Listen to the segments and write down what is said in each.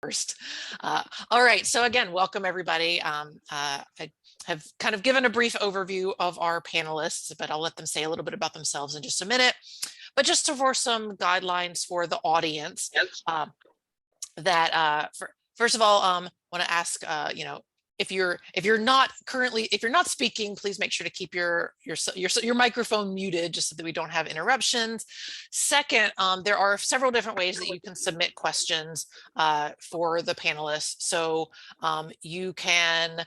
first. All right, so again, welcome everybody. I have kind of given a brief overview of our panelists, but I'll let them say a little bit about themselves in just a minute. But just for some guidelines for the audience, first of all, want to ask, if you're not speaking, please make sure to keep your microphone muted just so that we don't have interruptions. Second, there are several different ways that you can submit questions for the panelists. So you can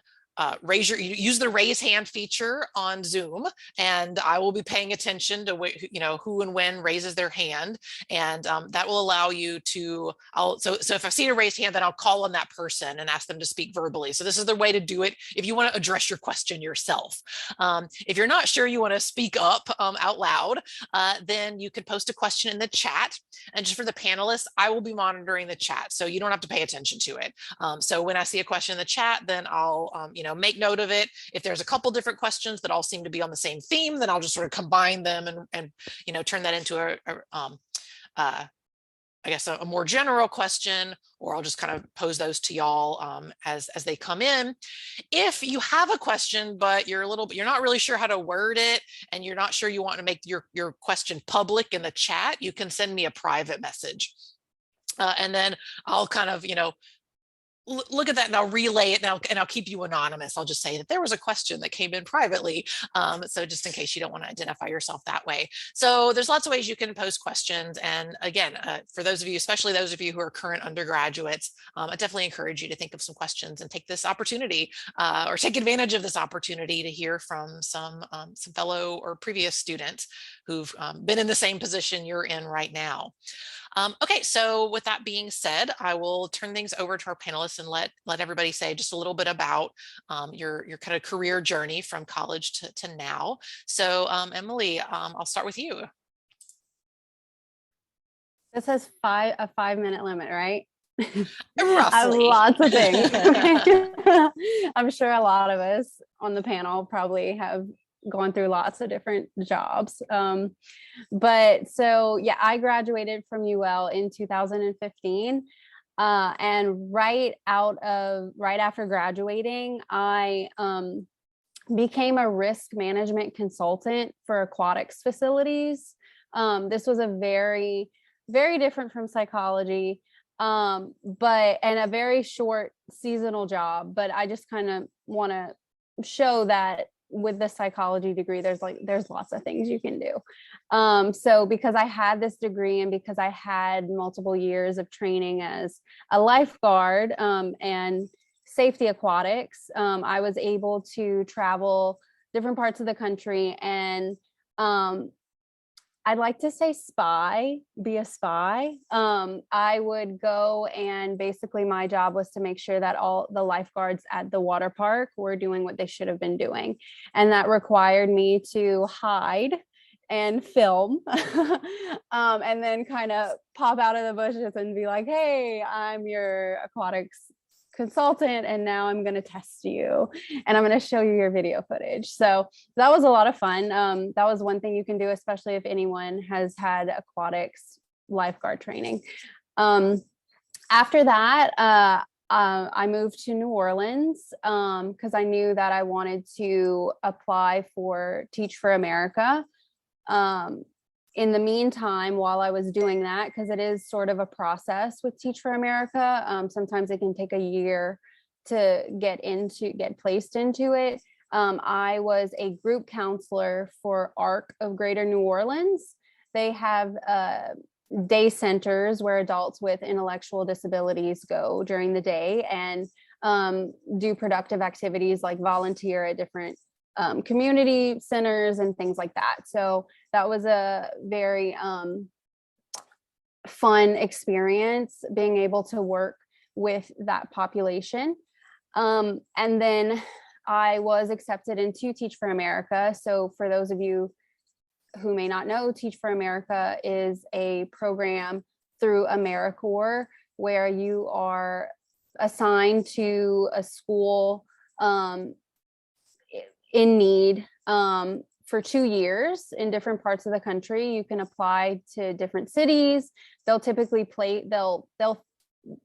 use the raise hand feature on Zoom, and I will be paying attention to who and when raises their hand, and that will allow you to. So if I see a raised hand, then I'll call on that person and ask them to speak verbally. So this is the way to do it if you want to address your question yourself. If you're not sure you want to speak up out loud, then you can post a question in the chat. And just for the panelists, I will be monitoring the chat, so you don't have to pay attention to it. So when I see a question in the chat, then I'll make note of it. If there's a couple different questions that all seem to be on the same theme, then I'll just sort of combine them and turn that into a more general question, or I'll just kind of pose those to y'all as they come in. If you have a question, but you're not really sure how to word it, and you're not sure you want to make your question public in the chat, you can send me a private message. And then I'll kind of, look at that and I'll relay it and I'll keep you anonymous. I'll just say that there was a question that came in privately. So just in case you don't want to identify yourself that way. So there's lots of ways you can post questions. And again, for those of you, especially those of you who are current undergraduates, I definitely encourage you to think of some questions and take this opportunity or take advantage of this opportunity to hear from some fellow or previous students who've been in the same position you're in right now. Okay, so with that being said, I will turn things over to our panelists and let everybody say just a little bit about your kind of career journey from college to now. So Emily, I'll start with you. This has a 5-minute limit, right? Roughly. Lots of things. Okay. I'm sure a lot of us on the panel probably have gone through lots of different jobs. But so, yeah, I graduated from UL in 2015. And right after graduating, I became a risk management consultant for aquatics facilities. This was a very, very different from psychology, and a very short seasonal job. But I just kind of want to show that with the psychology degree, there's lots of things you can do. So because I had this degree and because I had multiple years of training as a lifeguard and safety aquatics, I was able to travel different parts of the country and I'd like to say be a spy. I would go, and basically my job was to make sure that all the lifeguards at the water park were doing what they should have been doing. And that required me to hide and film and then kind of pop out of the bushes and be like, hey, I'm your aquatics consultant, and now I'm going to test you and I'm going to show you your video footage. So that was a lot of fun. That was one thing you can do, especially if anyone has had aquatics lifeguard training. After that, I moved to New Orleans because I knew that I wanted to apply for Teach for America. In the meantime, while I was doing that, because it is sort of a process with Teach for America, sometimes it can take a year to get placed into it. I was a group counselor for ARC of Greater New Orleans. They have day centers where adults with intellectual disabilities go during the day and do productive activities like volunteer at different community centers and things like that. So that was a very fun experience, being able to work with that population. And then I was accepted into Teach for America. So for those of you who may not know, Teach for America is a program through AmeriCorps where you are assigned to a school in need for 2 years in different parts of the country. You can apply to different cities. They'll typically they'll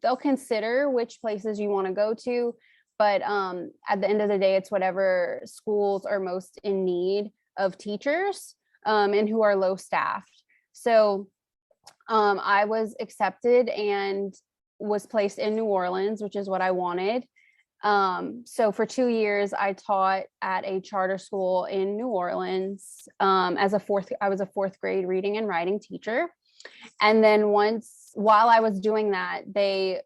they'll consider which places you want to go to. But at the end of the day, it's whatever schools are most in need of teachers and who are low staffed. So I was accepted and was placed in New Orleans, which is what I wanted. So for 2 years, I taught at a charter school in New Orleans I was a fourth grade reading and writing teacher. And then while I was doing that, the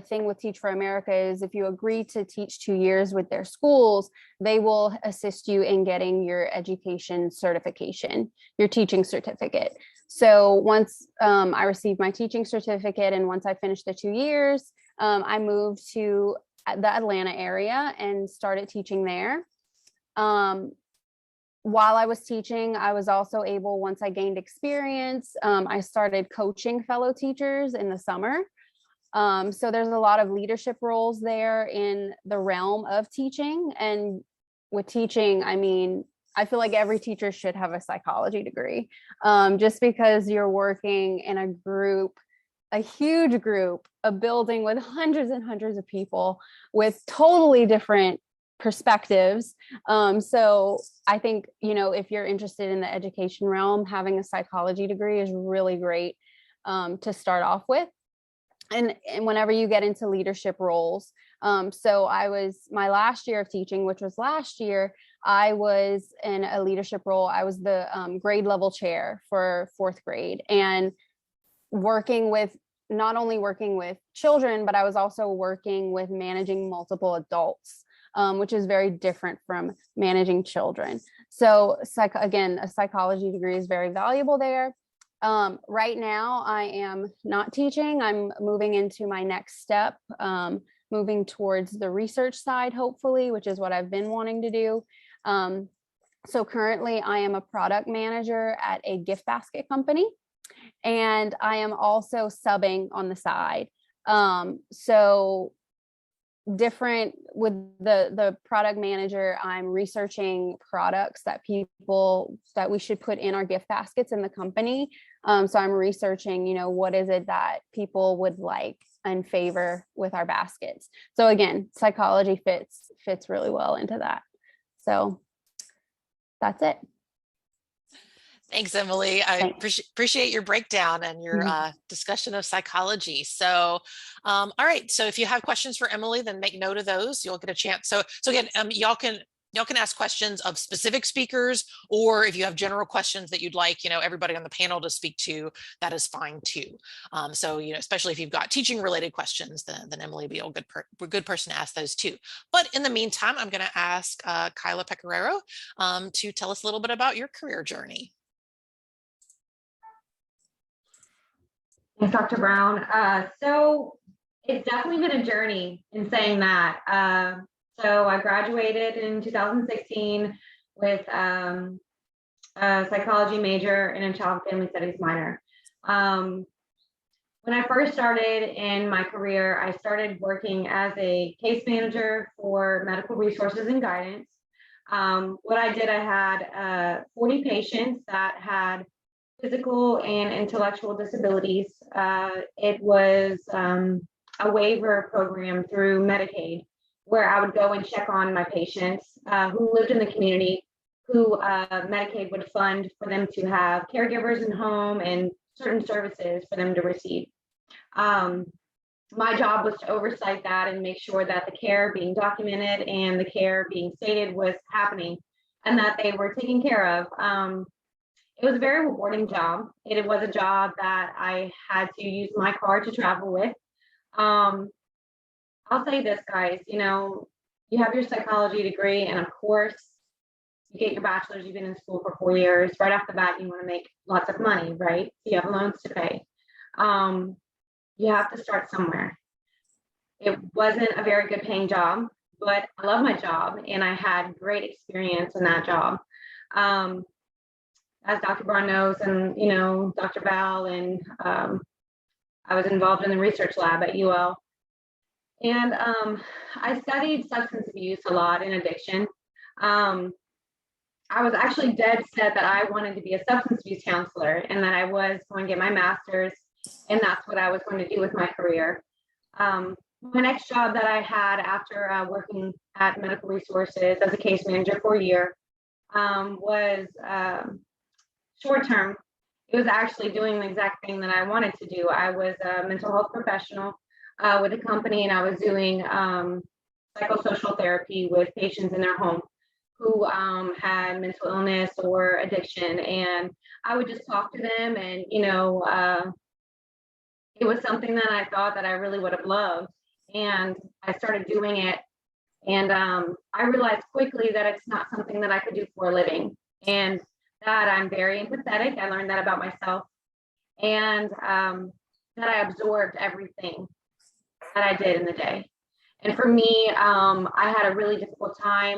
thing with Teach for America is if you agree to teach 2 years with their schools, they will assist you in getting your education certification, your teaching certificate. So once I received my teaching certificate and once I finished the 2 years, I moved to the Atlanta area and started teaching there. While I was teaching, I was also able, once I gained experience, I started coaching fellow teachers in the summer. So there's a lot of leadership roles there in the realm of teaching. And with teaching, I mean, I feel like every teacher should have a psychology degree, just because you're working in a group, a huge group, a building with hundreds and hundreds of people with totally different perspectives. So I think, if you're interested in the education realm, having a psychology degree is really great to start off with. And whenever you get into leadership roles. So my last year of teaching, which was last year, I was in a leadership role. I was the grade level chair for fourth grade, and not only working with children, but I was also working with managing multiple adults, which is very different from managing children. So again, a psychology degree is very valuable there. Right now, I am not teaching. I'm moving into my next step, moving towards the research side, hopefully, which is what I've been wanting to do. So currently, I am a product manager at a gift basket company, and I am also subbing on the side. So different with the product manager, I'm researching products that we should put in our gift baskets in the company. So I'm researching, what is it that people would like and favor with our baskets. So again, psychology fits really well into that. So that's it. Thanks, Emily. I appreciate your breakdown and your discussion of psychology. So, all right. So if you have questions for Emily, then make note of those. You'll get a chance. So again, y'all can ask questions of specific speakers, or if you have general questions that you'd like, everybody on the panel to speak to, that is fine too. So, especially if you've got teaching related questions, then Emily will be a good person to ask those too. But in the meantime, I'm going to ask Kyla Pecoraro to tell us a little bit about your career journey. Thanks, Dr. Brown. So it's definitely been a journey in saying that. So I graduated in 2016 with a psychology major and a child and family studies minor. When I first started in my career, I started working as a case manager for medical resources and guidance. What I did, I had 40 patients that had physical and intellectual disabilities. It was a waiver program through Medicaid, where I would go and check on my patients who lived in the community, who Medicaid would fund for them to have caregivers in home and certain services for them to receive. My job was to oversight that and make sure that the care being documented and the care being stated was happening and that they were taken care of. It was a very rewarding job. It was a job that I had to use my car to travel with. I'll say this, guys, you have your psychology degree, and of course, you get your bachelor's, you've been in school for 4 years. Right off the bat, you want to make lots of money, right? You have loans to pay. You have to start somewhere. It wasn't a very good paying job, but I love my job, and I had great experience in that job. As Dr. Brown knows, and Dr. Val, and I was involved in the research lab at UL. And I studied substance abuse a lot and addiction. I was actually dead set that I wanted to be a substance abuse counselor and that I was going to get my master's, and that's what I was going to do with my career. My next job that I had after working at Medical Resources as a case manager for a year was short term. It was actually doing the exact thing that I wanted to do. I was a mental health professional with a company, and I was doing psychosocial therapy with patients in their home who had mental illness or addiction. And I would just talk to them, and, it was something that I thought that I really would have loved. And I started doing it. And I realized quickly that it's not something that I could do for a living, and that I'm very empathetic. I learned that about myself, and that I absorbed everything that I did in the day. And for me, I had a really difficult time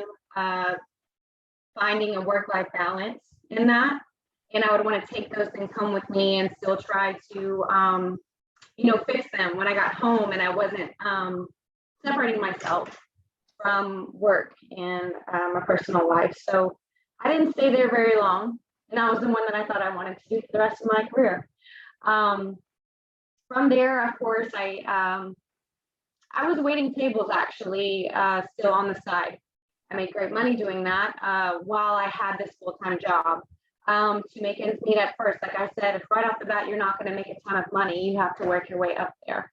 finding a work-life balance in that. And I would want to take those things home with me and still try to, fix them when I got home, and I wasn't separating myself from work and my personal life. So I didn't stay there very long. And that was the one that I thought I wanted to do for the rest of my career. From there, of course, I was waiting tables actually still on the side. I made great money doing that while I had this full-time job to make ends meet at first. Like I said, if right off the bat, you're not going to make a ton of money, you have to work your way up there.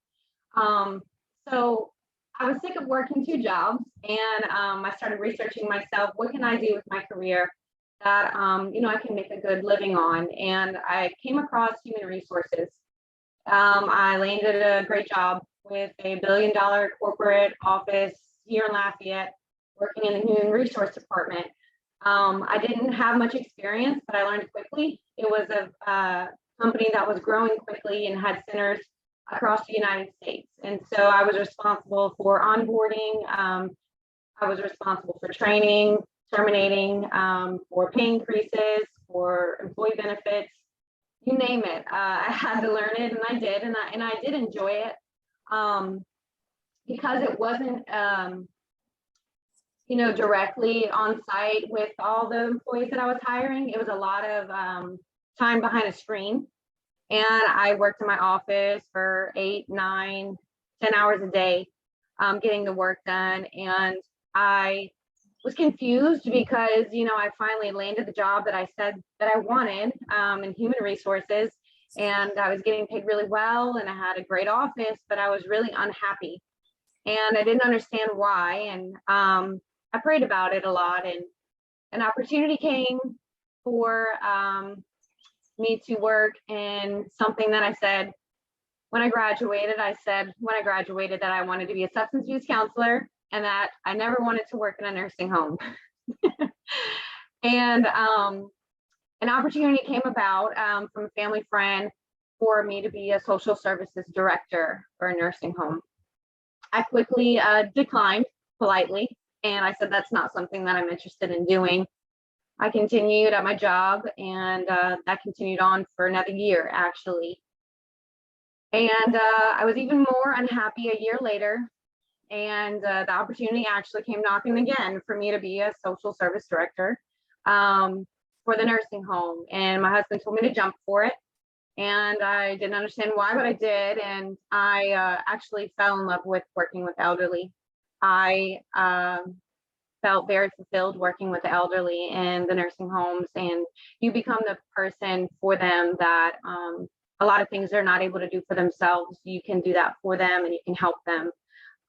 So I was sick of working two jobs, and I started researching myself. What can I do with my career that, I can make a good living on? And I came across human resources. I landed a great job with a $1 billion corporate office here in Lafayette, working in the human resource department. I didn't have much experience, but I learned quickly. It was a company that was growing quickly and had centers across the United States. And so I was responsible for onboarding. I was responsible for training, terminating, for pay increases, for employee benefits, you name it. I had to learn it, and I did, and I did enjoy it because it wasn't, directly on site with all the employees that I was hiring. It was a lot of time behind a screen. And I worked in my office for 8, 9, 10 hours a day, getting the work done. And I was confused because, I finally landed the job that I said that I wanted in human resources. And I was getting paid really well, and I had a great office, but I was really unhappy. And I didn't understand why. And I prayed about it a lot. And an opportunity came for me to work in something that I said when I graduated. I said when I graduated that I wanted to be a substance use counselor, and that I never wanted to work in a nursing home. And an opportunity came about from a family friend for me to be a social services director for a nursing home. I quickly declined politely, and I said that's not something that I'm interested in doing. I continued at my job, and that continued on for another year, actually. And I was even more unhappy a year later, and the opportunity actually came knocking again for me to be a social service director for the nursing home. And my husband told me to jump for it, and I didn't understand why, but I did. And I actually fell in love with working with elderly. I felt very fulfilled working with the elderly in the nursing homes, and you become the person for them that a lot of things they're not able to do for themselves. You can do that for them, and you can help them.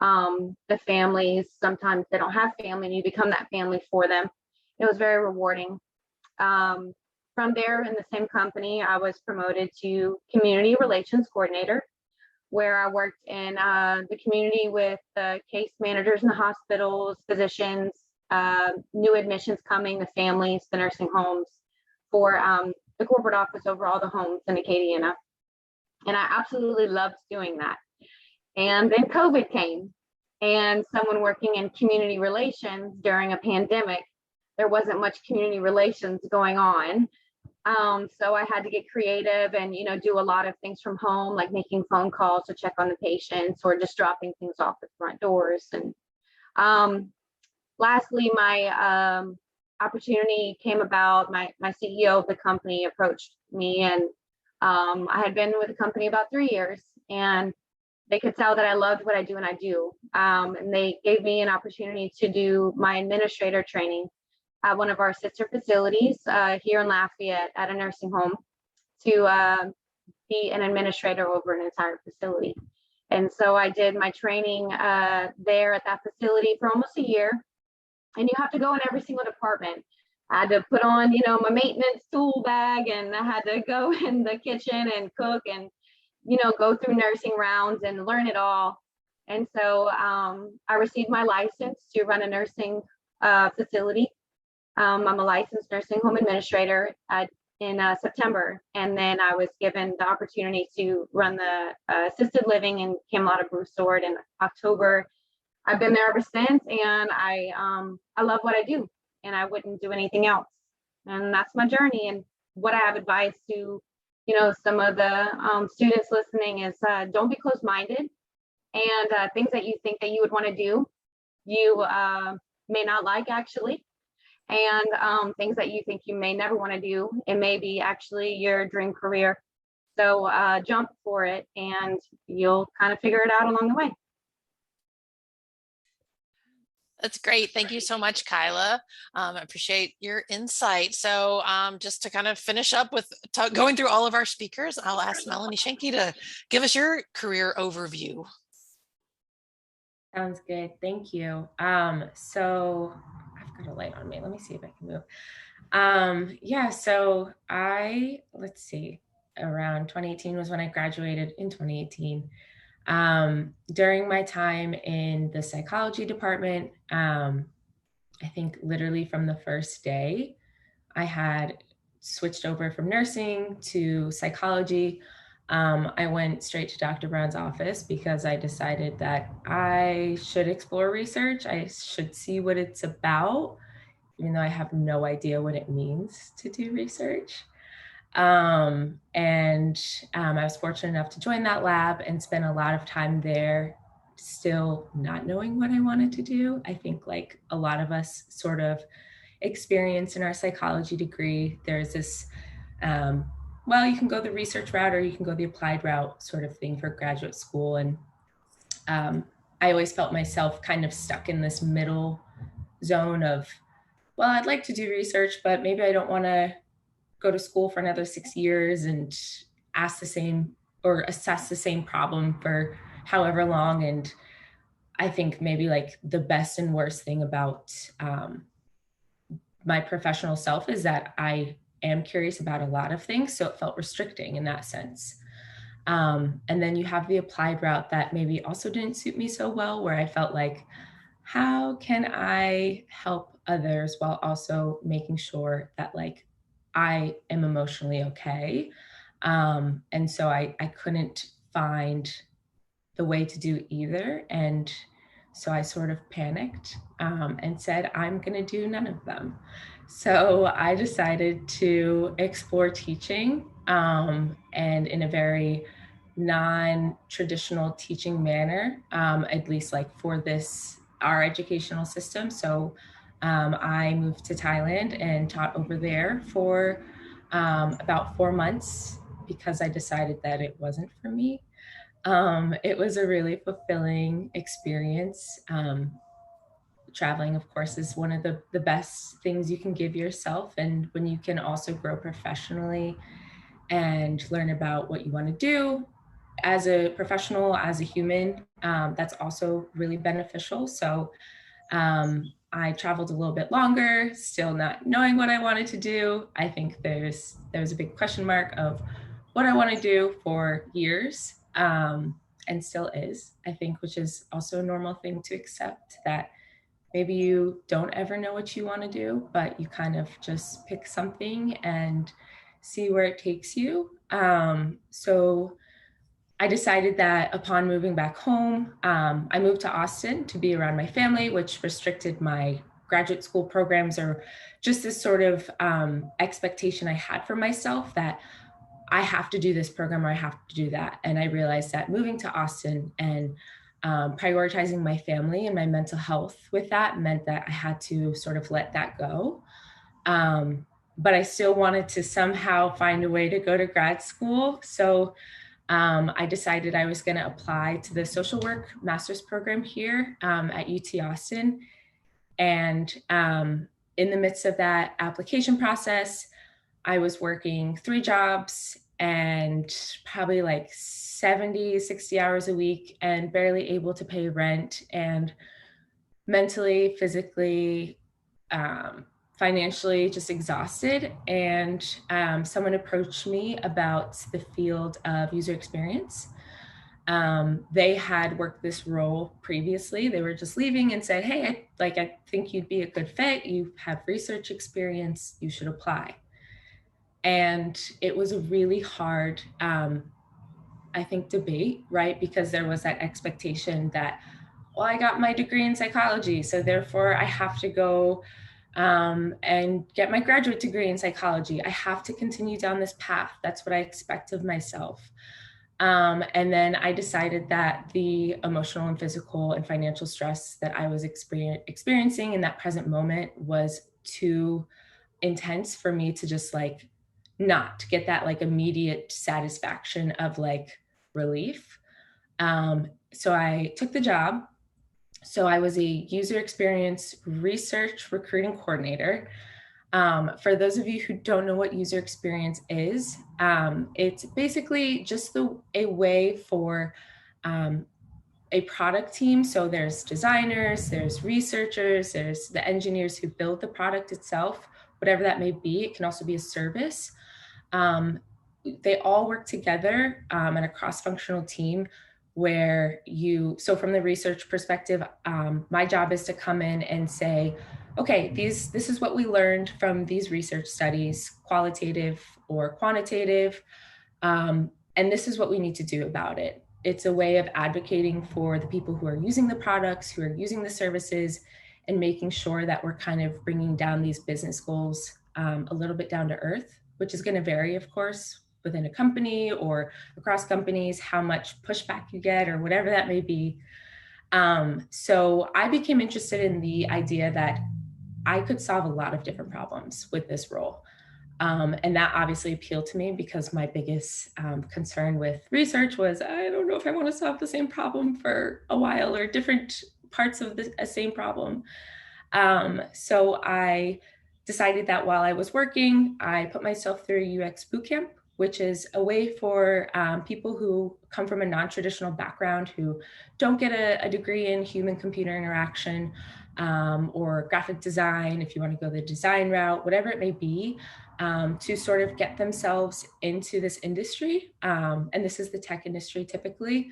The families, sometimes they don't have family, and you become that family for them. It was very rewarding. From there, in the same company, I was promoted to community relations coordinator, where I worked in the community with the case managers in the hospitals, physicians, new admissions coming, the families, the nursing homes, for the corporate office over all the homes in Acadiana. And I absolutely loved doing that. And then COVID came, and someone working in community relations during a pandemic, there wasn't much community relations going on. So I had to get creative and, do a lot of things from home, like making phone calls to check on the patients or just dropping things off at front doors. And lastly, my opportunity came about. My CEO of the company approached me, and I had been with the company about 3 years, and they could tell that I loved what I do and I do. And they gave me an opportunity to do my administrator training at one of our sister facilities here in Lafayette at a nursing home to be an administrator over an entire facility. And so I did my training there at that facility for almost a year. And you have to go in every single department. I had to put on, my maintenance tool bag, and I had to go in the kitchen and cook and, go through nursing rounds and learn it all. And so I received my license to run a nursing facility. I'm a licensed nursing home administrator in September. And then I was given the opportunity to run the assisted living in Camelot Broussard in October. I've been there ever since, and I love what I do, and I wouldn't do anything else. And that's my journey. And what I have advice to, some of the students listening is don't be closed-minded, and things that you think that you would want to do, you may not like actually. And things that you think you may never want to do, it may be actually your dream career. So jump for it, and you'll kind of figure it out along the way. That's great. Thank you so much, Kyla. I appreciate your insight. So just to kind of finish up with going through all of our speakers, I'll ask Melanie Schenke to give us your career overview. Sounds good. Thank you. So I've got a light on me. Let me see if I can move. Yeah, so let's see, around 2018 was when I graduated in 2018. During my time in the psychology department, I think literally from the first day, I had switched over from nursing to psychology. I went straight to Dr. Brown's office because I decided that I should explore research. I should see what it's about, even though I have no idea what it means to do research. I was fortunate enough to join that lab and spend a lot of time there, still not knowing what I wanted to do. I think like a lot of us sort of experience in our psychology degree, there's this, you can go the research route or you can go the applied route sort of thing for graduate school. And I always felt myself kind of stuck in this middle zone of, well, I'd like to do research, but maybe I don't want to go to school for another 6 years and ask the same or assess the same problem for however long. And I think maybe like the best and worst thing about my professional self is that I am curious about a lot of things. So it felt restricting in that sense. And then you have the applied route that maybe also didn't suit me so well, where I felt like, how can I help others while also making sure that like I am emotionally okay? And so I couldn't find the way to do either. And so I sort of panicked and said, I'm going to do none of them. So I decided to explore teaching and in a very non-traditional teaching manner, at least like for our educational system. So I moved to Thailand and taught over there for about 4 months because I decided that it wasn't for me. It was a really fulfilling experience. Traveling, of course, is one of the best things you can give yourself. And when you can also grow professionally and learn about what you want to do as a professional, as a human, that's also really beneficial. So I traveled a little bit longer, still not knowing what I wanted to do. I think there's a big question mark of what I want to do for years, and still is, I think, which is also a normal thing to accept, that maybe you don't ever know what you want to do, but you kind of just pick something and see where it takes you. So I decided that upon moving back home, I moved to Austin to be around my family, which restricted my graduate school programs, or just this sort of expectation I had for myself that I have to do this program or I have to do that. And I realized that moving to Austin and prioritizing my family and my mental health with that meant that I had to sort of let that go. But I still wanted to somehow find a way to go to grad school. So I decided I was going to apply to the social work master's program here at UT Austin. And in the midst of that application process, I was working 3 jobs and probably like 70, 60 hours a week and barely able to pay rent, and mentally, physically, financially just exhausted. And someone approached me about the field of user experience. They had worked this role previously. They were just leaving and said, hey, I think you'd be a good fit. You have research experience. You should apply. And it was a really hard, I think, debate, right? Because there was that expectation that, well, I got my degree in psychology, so therefore I have to go and get my graduate degree in psychology. I have to continue down this path. That's what I expect of myself. And then I decided that the emotional and physical and financial stress that I was experiencing in that present moment was too intense for me to just like not get that like immediate satisfaction of like relief. So I took the job. So I was a user experience research recruiting coordinator. For those of you who don't know what user experience is, it's basically just a way for a product team. So there's designers, there's researchers, there's the engineers who build the product itself, whatever that may be. It can also be a service. They all work together in a cross-functional team where so from the research perspective, my job is to come in and say, okay, this is what we learned from these research studies, qualitative or quantitative, and this is what we need to do about it. It's a way of advocating for the people who are using the products, who are using the services, and making sure that we're kind of bringing down these business goals a little bit down to earth, which is going to vary, of course, within a company or across companies, how much pushback you get or whatever that may be. So I became interested in the idea that I could solve a lot of different problems with this role. And that obviously appealed to me because my biggest concern with research was, I don't know if I want to solve the same problem for a while or different parts of the same problem. So I decided that while I was working, I put myself through a UX Bootcamp, which is a way for people who come from a non-traditional background, who don't get a degree in human-computer interaction or graphic design, if you want to go the design route, whatever it may be, to sort of get themselves into this industry. And this is the tech industry typically.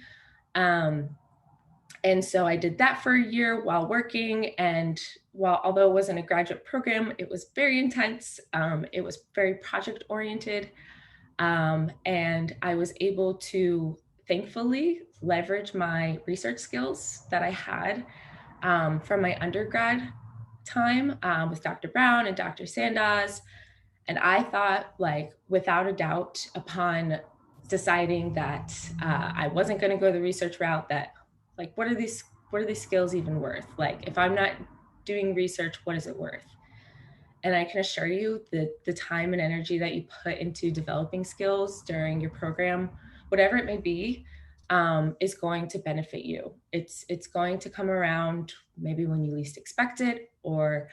And so I did that for a year while working. And although it wasn't a graduate program, it was very intense. It was very project oriented. And I was able to thankfully leverage my research skills that I had from my undergrad time with Dr. Brown and Dr. Sandoz. And I thought, like, without a doubt, upon deciding that I wasn't going to go the research route, that like, what are these skills even worth? Like, if I'm not doing research, what is it worth? And I can assure you that the time and energy that you put into developing skills during your program, whatever it may be, is going to benefit you. It's going to come around maybe when you least expect it, or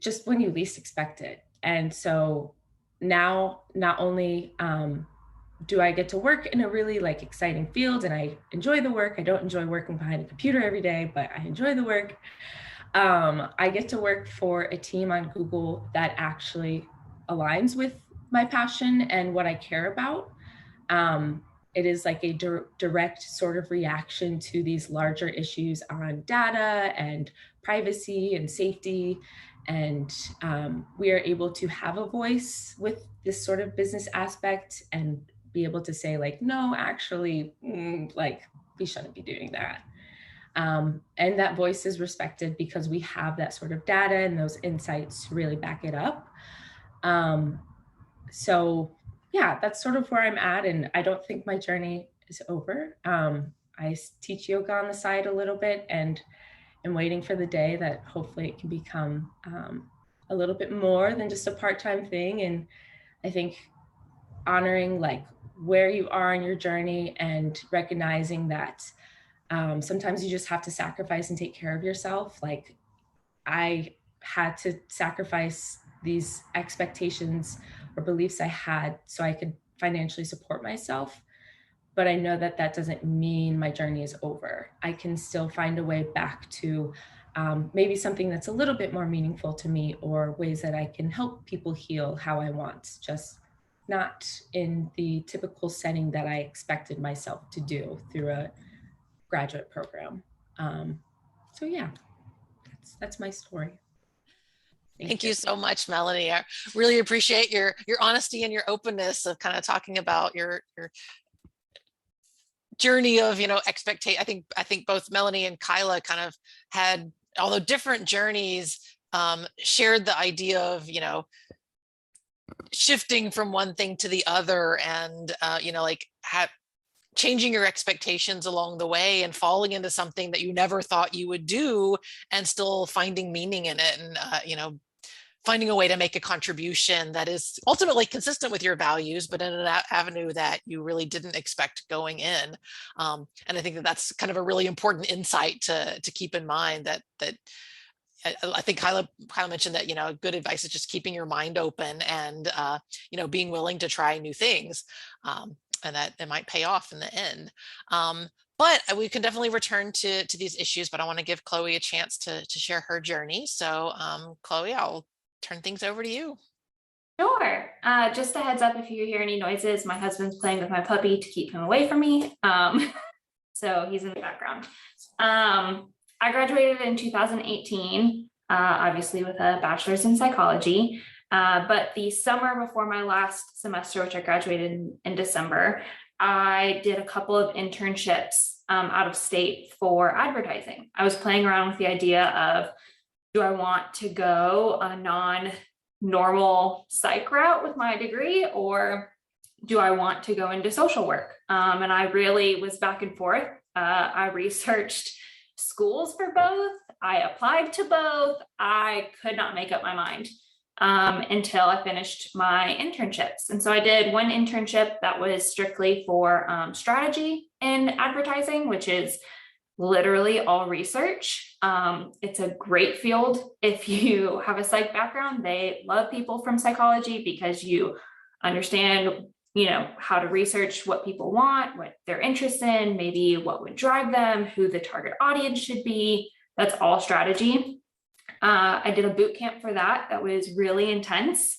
just when you least expect it. And so now, not only do I get to work in a really like exciting field and I enjoy the work, I don't enjoy working behind a computer every day, but I enjoy the work. I get to work for a team on Google that actually aligns with my passion and what I care about. It is like a direct sort of reaction to these larger issues on data and privacy and safety. And we are able to have a voice with this sort of business aspect and be able to say like, no, actually, like we shouldn't be doing that. And that voice is respected because we have that sort of data and those insights to really back it up. So yeah, that's sort of where I'm at. And I don't think my journey is over. I teach yoga on the side a little bit and am waiting for the day that hopefully it can become a little bit more than just a part-time thing. And I think honoring like where you are in your journey and recognizing that sometimes you just have to sacrifice and take care of yourself. Like I had to sacrifice these expectations or beliefs I had so I could financially support myself. But I know that that doesn't mean my journey is over. I can still find a way back to maybe something that's a little bit more meaningful to me, or ways that I can help people heal how I want, just not in the typical setting that I expected myself to do through a graduate program. So yeah, that's my story. Thank you so much, Melanie. I really appreciate your honesty and your openness of kind of talking about your journey of, expectation. I think both Melanie and Kyla kind of had, although different journeys, shared the idea of, shifting from one thing to the other, and changing your expectations along the way and falling into something that you never thought you would do, and still finding meaning in it, and finding a way to make a contribution that is ultimately consistent with your values, but in an avenue that you really didn't expect going in. And I think that that's kind of a really important insight to keep in mind, that I think Kyla mentioned that, good advice is just keeping your mind open and, being willing to try new things, and that it might pay off in the end. But we can definitely return to these issues, but I want to give Chloe a chance to share her journey. So Chloe, I'll turn things over to you. Sure. Just a heads up, if you hear any noises, my husband's playing with my puppy to keep him away from me. So he's in the background. I graduated in 2018, obviously with a bachelor's in psychology. But the summer before my last semester, which I graduated in December, I did a couple of internships out of state for advertising. I was playing around with the idea of, do I want to go a non-normal psych route with my degree, or do I want to go into social work? And I really was back and forth. I researched schools for both. I applied to both. I could not make up my mind until I finished my internships. And so I did one internship that was strictly for strategy in advertising, which is literally all research. It's a great field. If you have a psych background, they love people from psychology because you understand, how to research what people want, what they're interested in, maybe what would drive them, who the target audience should be. That's all strategy. I did a boot camp for that. That was really intense.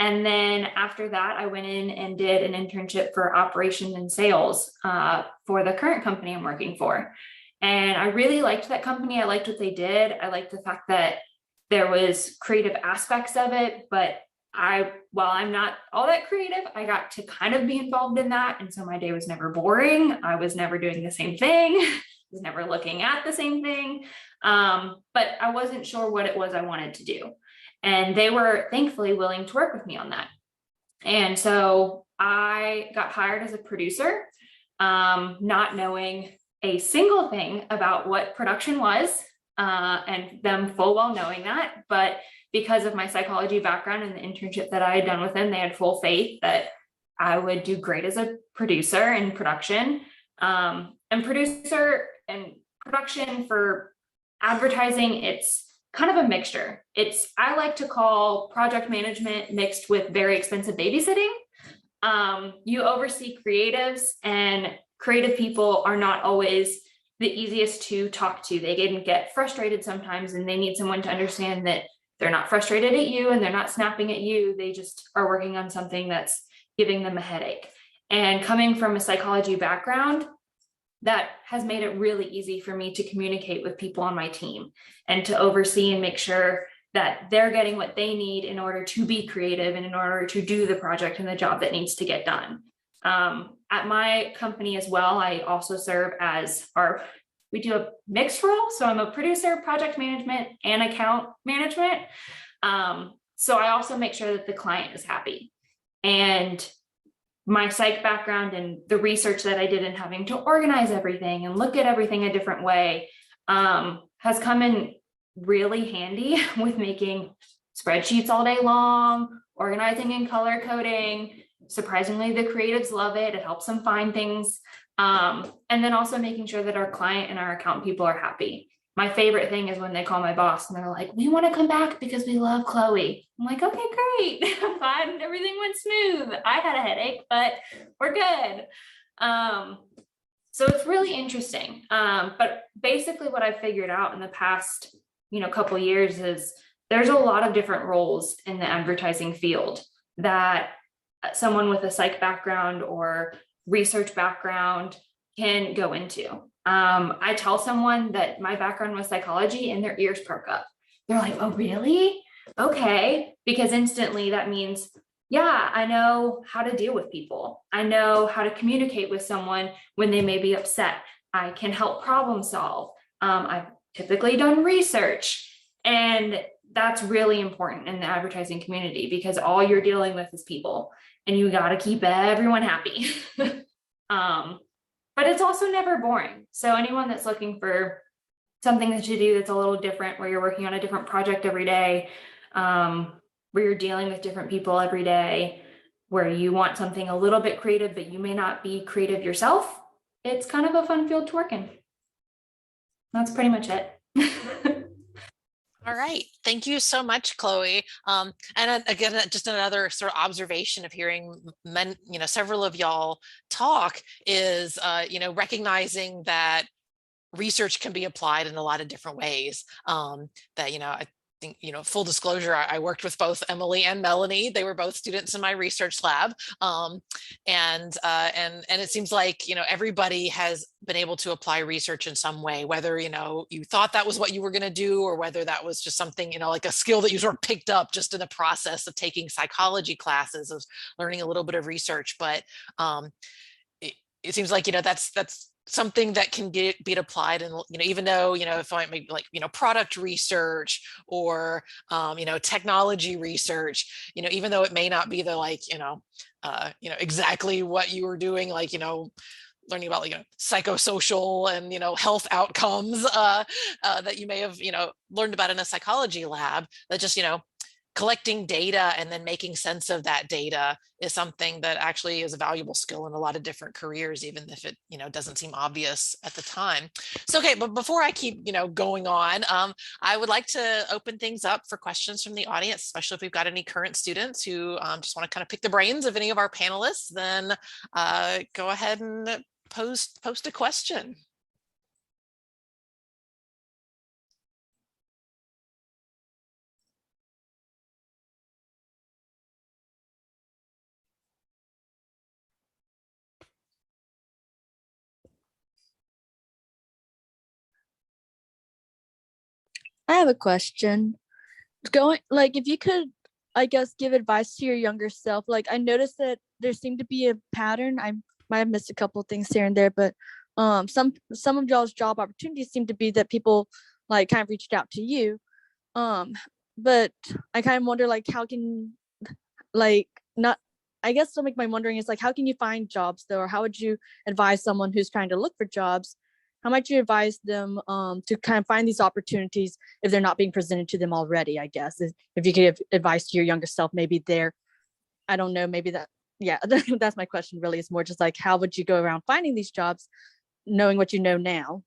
And then after that, I went in and did an internship for operations and sales for the current company I'm working for. And I really liked that company. I liked what they did. I liked the fact that there was creative aspects of it, but while I'm not all that creative, I got to kind of be involved in that. And so my day was never boring. I was never doing the same thing. I was never looking at the same thing. But I wasn't sure what it was I wanted to do. And they were thankfully willing to work with me on that. And so I got hired as a producer, not knowing a single thing about what production was, and them full well knowing that. But because of my psychology background and the internship that I had done with them, they had full faith that I would do great as a producer in production. And producer and production for advertising, it's kind of a mixture. I like to call project management mixed with very expensive babysitting. You oversee creatives, and creative people are not always the easiest to talk to. They can get frustrated sometimes, and they need someone to understand that they're not frustrated at you and they're not snapping at you. They just are working on something that's giving them a headache. And coming from a psychology background, that has made it really easy for me to communicate with people on my team and to oversee and make sure that they're getting what they need in order to be creative and in order to do the project and the job that needs to get done. At my company as well, I also serve as we do a mixed role. So I'm a producer, project management, and account management. So I also make sure that the client is happy. And my psych background and the research that I did in having to organize everything and look at everything a different way has come in really handy with making spreadsheets all day long, organizing and color coding, surprisingly, the creatives love it. It helps them find things. And then also making sure that our client and our account people are happy. My favorite thing is when they call my boss and they're like, we want to come back because we love Chloe. I'm like, okay, great. I'm glad everything went smooth. I had a headache, but we're good. So it's really interesting. But basically what I figured out in the past, couple years is there's a lot of different roles in the advertising field that someone with a psych background or research background can go into. I tell someone that my background was psychology and their ears perk up. They're like, oh, really? Okay. Because instantly that means, yeah, I know how to deal with people. I know how to communicate with someone when they may be upset. I can help problem solve. I've typically done research, and that's really important in the advertising community because all you're dealing with is people and you got to keep everyone happy. But it's also never boring. So anyone that's looking for something that you do that's a little different, where you're working on a different project every day, where you're dealing with different people every day, where you want something a little bit creative, but you may not be creative yourself, it's kind of a fun field to work in. That's pretty much it. All right. Thank you so much, Chloe. And again, just another sort of observation of hearing several of y'all talk is, recognizing that research can be applied in a lot of different ways. I think, full disclosure, I worked with both Emily and Melanie. They were both students in my research lab. And it seems like, everybody has been able to apply research in some way, whether, you thought that was what you were going to do, or whether that was just something, like a skill that you sort of picked up just in the process of taking psychology classes, of learning a little bit of research. But it seems like, that's something that can be applied. And, even though, if I maybe like, product research or, technology research, even though it may not be the exactly what you were doing, like, learning about psychosocial and health outcomes that you may have learned about in a psychology lab, that just collecting data and then making sense of that data is something that actually is a valuable skill in a lot of different careers, even if it doesn't seem obvious at the time. So okay, but before I keep going on, I would like to open things up for questions from the audience, especially if we've got any current students who just want to kind of pick the brains of any of our panelists. Then go ahead and post a question. I have a question. If you could, I guess, give advice to your younger self. I noticed that there seemed to be a pattern. I might have missed a couple of things here and there, but some of y'all's job opportunities seem to be that people kind of reached out to you. But I kind of wonder how can not. I guess my wondering is how can you find jobs though, or how would you advise someone who's trying to look for jobs? How might you advise them to kind of find these opportunities if they're not being presented to them already, I guess? If you could give advice to your younger self, maybe I don't know, maybe that's my question really, is more just how would you go around finding these jobs, knowing what you know now?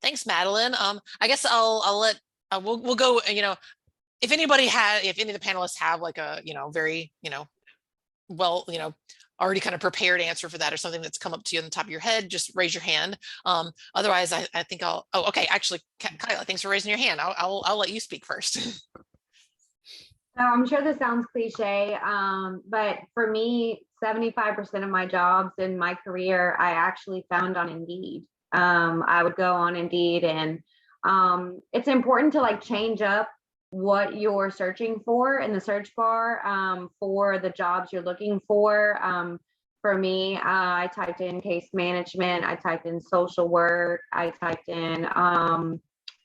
Thanks, Madeline. I guess I'll let, we'll go, if any of the panelists have a, very, well, already kind of prepared answer for that, or something that's come up to you on the top of your head, just raise your hand. Otherwise, I think okay, actually, Kyla, thanks for raising your hand. I'll let you speak first. I'm sure this sounds cliche, but for me, 75% of my jobs in my career, I actually found on Indeed. I would go on Indeed, and it's important to change up what you're searching for in the search bar for the jobs you're looking for. For me, I typed in case management, I typed in social work, I typed in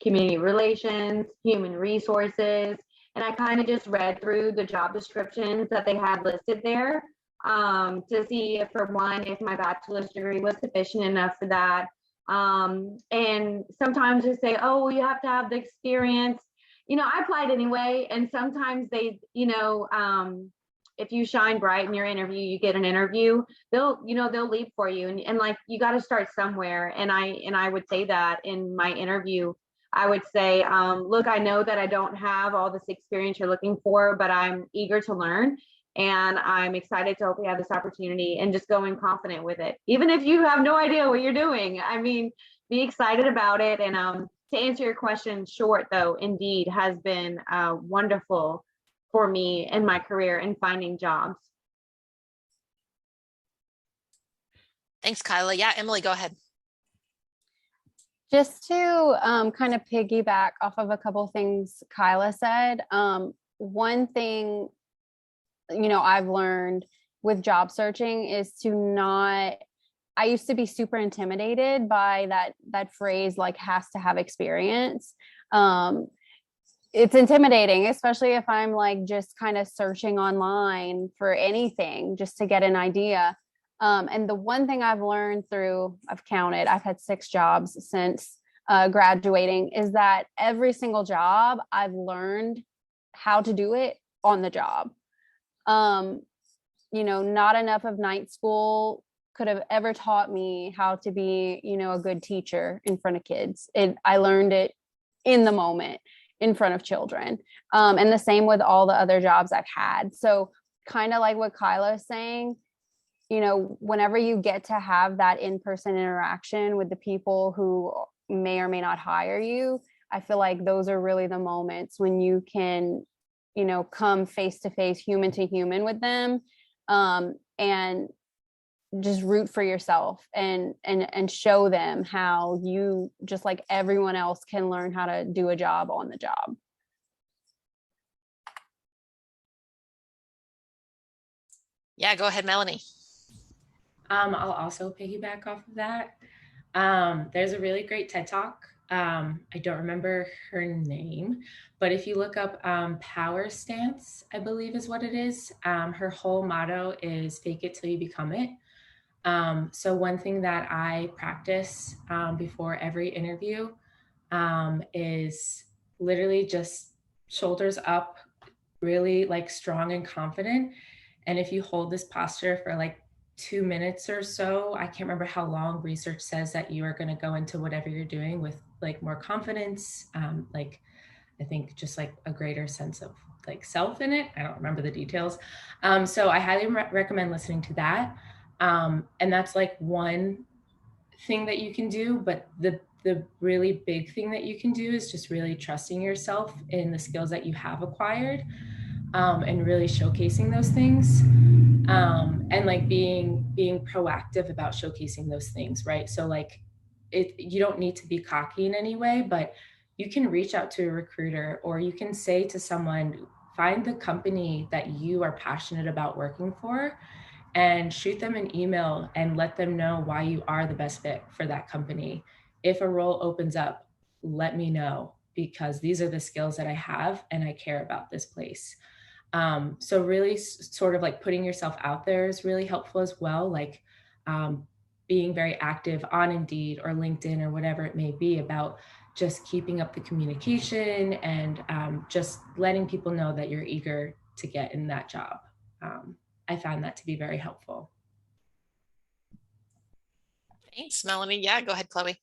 community relations, human resources, and I kind of just read through the job descriptions that they had listed there to see if, for one, if my bachelor's degree was sufficient enough for that. And sometimes they say, oh, you have to have the experience. I applied anyway, and sometimes they, if you shine bright in your interview, you get an interview, they'll leave for you. And like, you got to start somewhere. And I would say that in my interview, I would say, look, I know that I don't have all this experience you're looking for, but I'm eager to learn. And I'm excited to hopefully have this opportunity, and just go in confident with it. Even if you have no idea what you're doing, I mean, be excited about it. And to answer your question, short though, Indeed has been wonderful for me in my career and finding jobs. Thanks, Kyla. Yeah, Emily, go ahead. Just to kind of piggyback off of a couple things Kyla said, one thing, I've learned with job searching is to not, I used to be super intimidated by that phrase, like, has to have experience. It's intimidating, especially if I'm like just kind of searching online for anything just to get an idea. And the one thing I've learned I've had 6 jobs since graduating, is that every single job I've learned how to do it on the job. Not enough of night school could have ever taught me how to be, a good teacher in front of kids. I learned it in the moment in front of children. And the same with all the other jobs I've had. So kind of like what Kyla is saying, whenever you get to have that in-person interaction with the people who may or may not hire you, I feel like those are really the moments when you can, come face to face, human to human with them, and just root for yourself and show them how you, just like everyone else, can learn how to do a job on the job. Yeah, go ahead, Melanie. I'll also piggyback off of that. There's a really great TED Talk. I don't remember her name, but if you look up Power Stance, I believe is what it is. Her whole motto is fake it till you become it. So one thing that I practice before every interview is literally just shoulders up, really like strong and confident. And if you hold this posture for like 2 minutes or so, I can't remember how long, research says that you are going to go into whatever you're doing with like more confidence, like I think just like a greater sense of like self in it. I don't remember the details. So I highly recommend listening to that. And that's like one thing that you can do, but the really big thing that you can do is just really trusting yourself in the skills that you have acquired, and really showcasing those things, and like being proactive about showcasing those things, right? So like you don't need to be cocky in any way, but you can reach out to a recruiter, or you can say to someone, find the company that you are passionate about working for, and shoot them an email and let them know why you are the best fit for that company. If a role opens up, let me know, because these are the skills that I have and I care about this place. So really sort of like putting yourself out there is really helpful as well. Like being very active on Indeed or LinkedIn or whatever it may be, about just keeping up the communication and just letting people know that you're eager to get in that job. I found that to be very helpful. Thanks, Melanie. Yeah, go ahead, Chloe.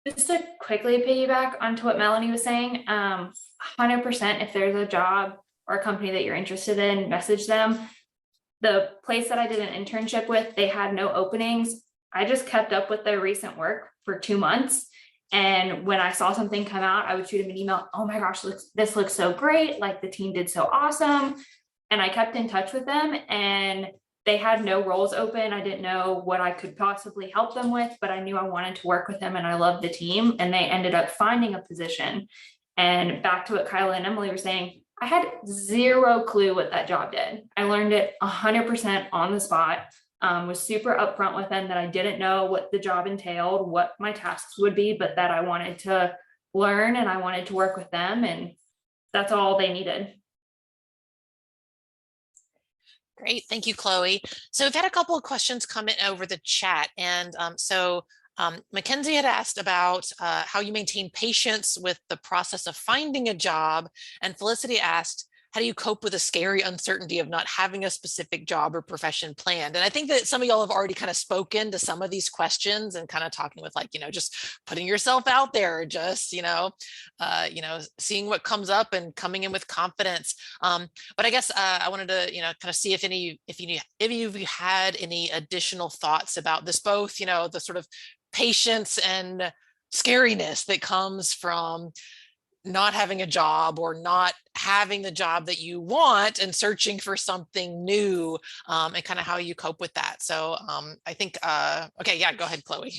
Just to quickly piggyback onto what Melanie was saying, 100% if there's a job or a company that you're interested in, message them. The place that I did an internship with, they had no openings. I just kept up with their recent work for 2 months. And when I saw something come out, I would shoot them an email. Oh my gosh, this looks so great. Like the team did so awesome. And I kept in touch with them, and they had no roles open. I didn't know what I could possibly help them with, but I knew I wanted to work with them and I loved the team, and they ended up finding a position. And back to what Kyla and Emily were saying, I had zero clue what that job did. I learned it 100% on the spot, was super upfront with them that I didn't know what the job entailed, what my tasks would be, but that I wanted to learn and I wanted to work with them, and that's all they needed. Great. Thank you, Chloe. So we've had a couple of questions come in over the chat. And Mackenzie had asked about how you maintain patience with the process of finding a job. And Felicity asked, do you cope with the scary uncertainty of not having a specific job or profession planned? And I think that some of y'all have already kind of spoken to some of these questions and kind of talking with like, just putting yourself out there, just, seeing what comes up and coming in with confidence. But I guess I wanted to, kind of see if any of you had any additional thoughts about this, both, the sort of patience and scariness that comes from not having a job or not having the job that you want and searching for something new, and kind of how you cope with that. So I think, okay, yeah, go ahead, Chloe.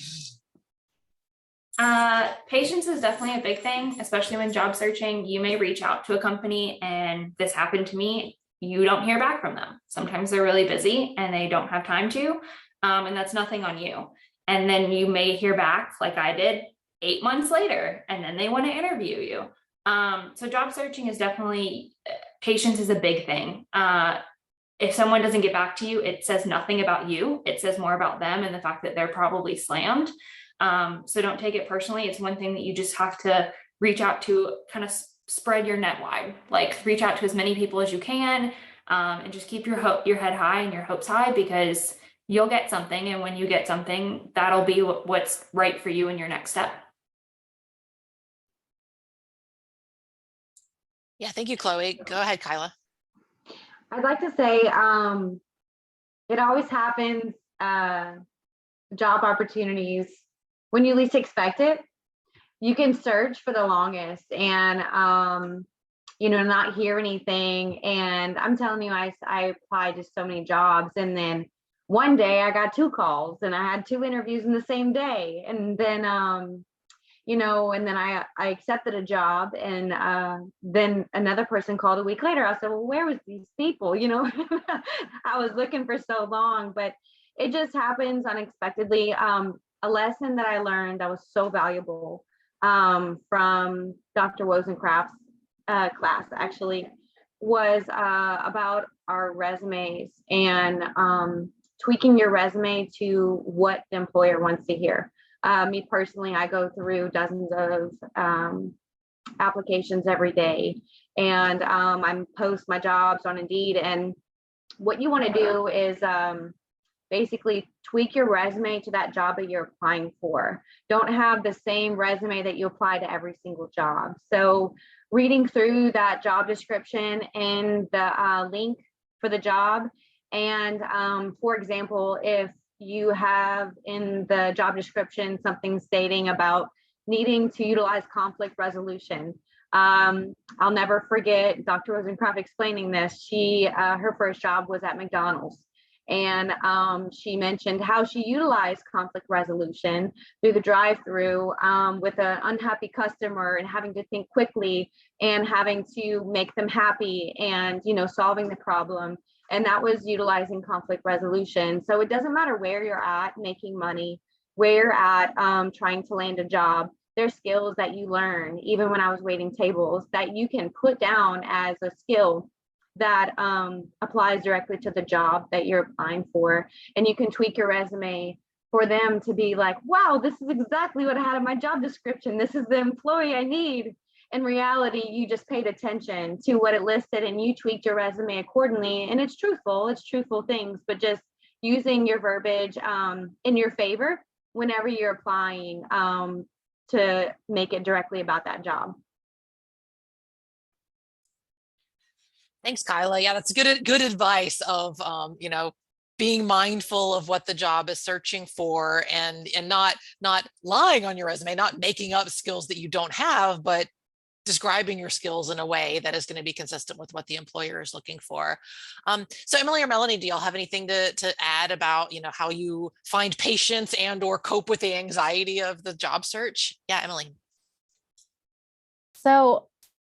Patience is definitely a big thing, especially when job searching. You may reach out to a company, and this happened to me. You don't hear back from them. Sometimes they're really busy and they don't have time to, and that's nothing on you. And then you may hear back, like I did, 8 months later, and then they want to interview you. So job searching is definitely, patience is a big thing. If someone doesn't get back to you, it says nothing about you. It says more about them and the fact that they're probably slammed. So don't take it personally. It's one thing that you just have to reach out to, kind of spread your net wide, like reach out to as many people as you can, and just keep your head high and your hopes high, because you'll get something. And when you get something, that'll be what's right for you in your next step. Yeah, thank you, Chloe. Go ahead, Kyla. I'd like to say it always happens, job opportunities, when you least expect it. You can search for the longest and, not hear anything. And I'm telling you, I applied to so many jobs. And then one day I got 2 calls and I had 2 interviews in the same day. And then, and then I accepted a job, and then another person called a week later. I said, well, where was these people? I was looking for so long, but it just happens unexpectedly. A lesson that I learned that was so valuable from Dr. Wozencraft's class actually was about our resumes and tweaking your resume to what the employer wants to hear. Me personally, I go through dozens of applications every day, and I post my jobs on Indeed. And what you want to do is basically tweak your resume to that job that you're applying for. Don't have the same resume that you apply to every single job. So reading through that job description and the link for the job. And for example, if you have in the job description something stating about needing to utilize conflict resolution. I'll never forget Dr. Rosencraft explaining this. Her first job was at McDonald's. And she mentioned how she utilized conflict resolution through the drive-through with an unhappy customer, and having to think quickly and having to make them happy and, solving the problem. And that was utilizing conflict resolution. So it doesn't matter where you're at making money, where you're at trying to land a job. There's skills that you learn, even when I was waiting tables, that you can put down as a skill that applies directly to the job that you're applying for. And you can tweak your resume for them to be like, wow, this is exactly what I had in my job description. This is the employee I need. In reality, you just paid attention to what it listed and you tweaked your resume accordingly. And it's truthful things, but just using your verbiage in your favor whenever you're applying to make it directly about that job. Thanks, Kyla. Yeah, that's good advice of, being mindful of what the job is searching for, and not lying on your resume, not making up skills that you don't have, but describing your skills in a way that is going to be consistent with what the employer is looking for. So Emily or Melanie, do y'all have anything to add about, how you find patience and or cope with the anxiety of the job search? Yeah, Emily. So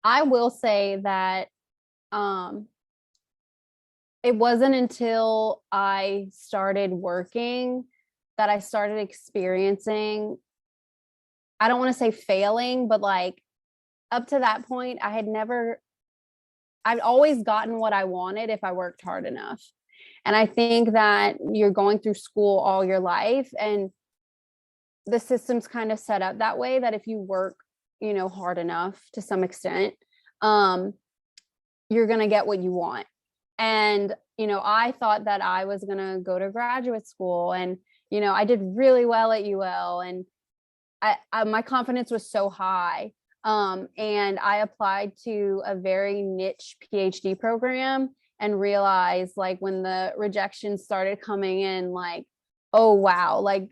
I will say that it wasn't until I started working that I started experiencing, I don't want to say failing, but like up to that point, I'd always gotten what I wanted if I worked hard enough. And I think that you're going through school all your life, and the system's kind of set up that way that if you work, hard enough to some extent, you're going to get what you want. And, you know, I thought that I was going to go to graduate school, and, you know, I did really well at UL, and my confidence was so high. And I applied to a very niche PhD program and realized, like, when the rejections started coming in, like, oh, wow, like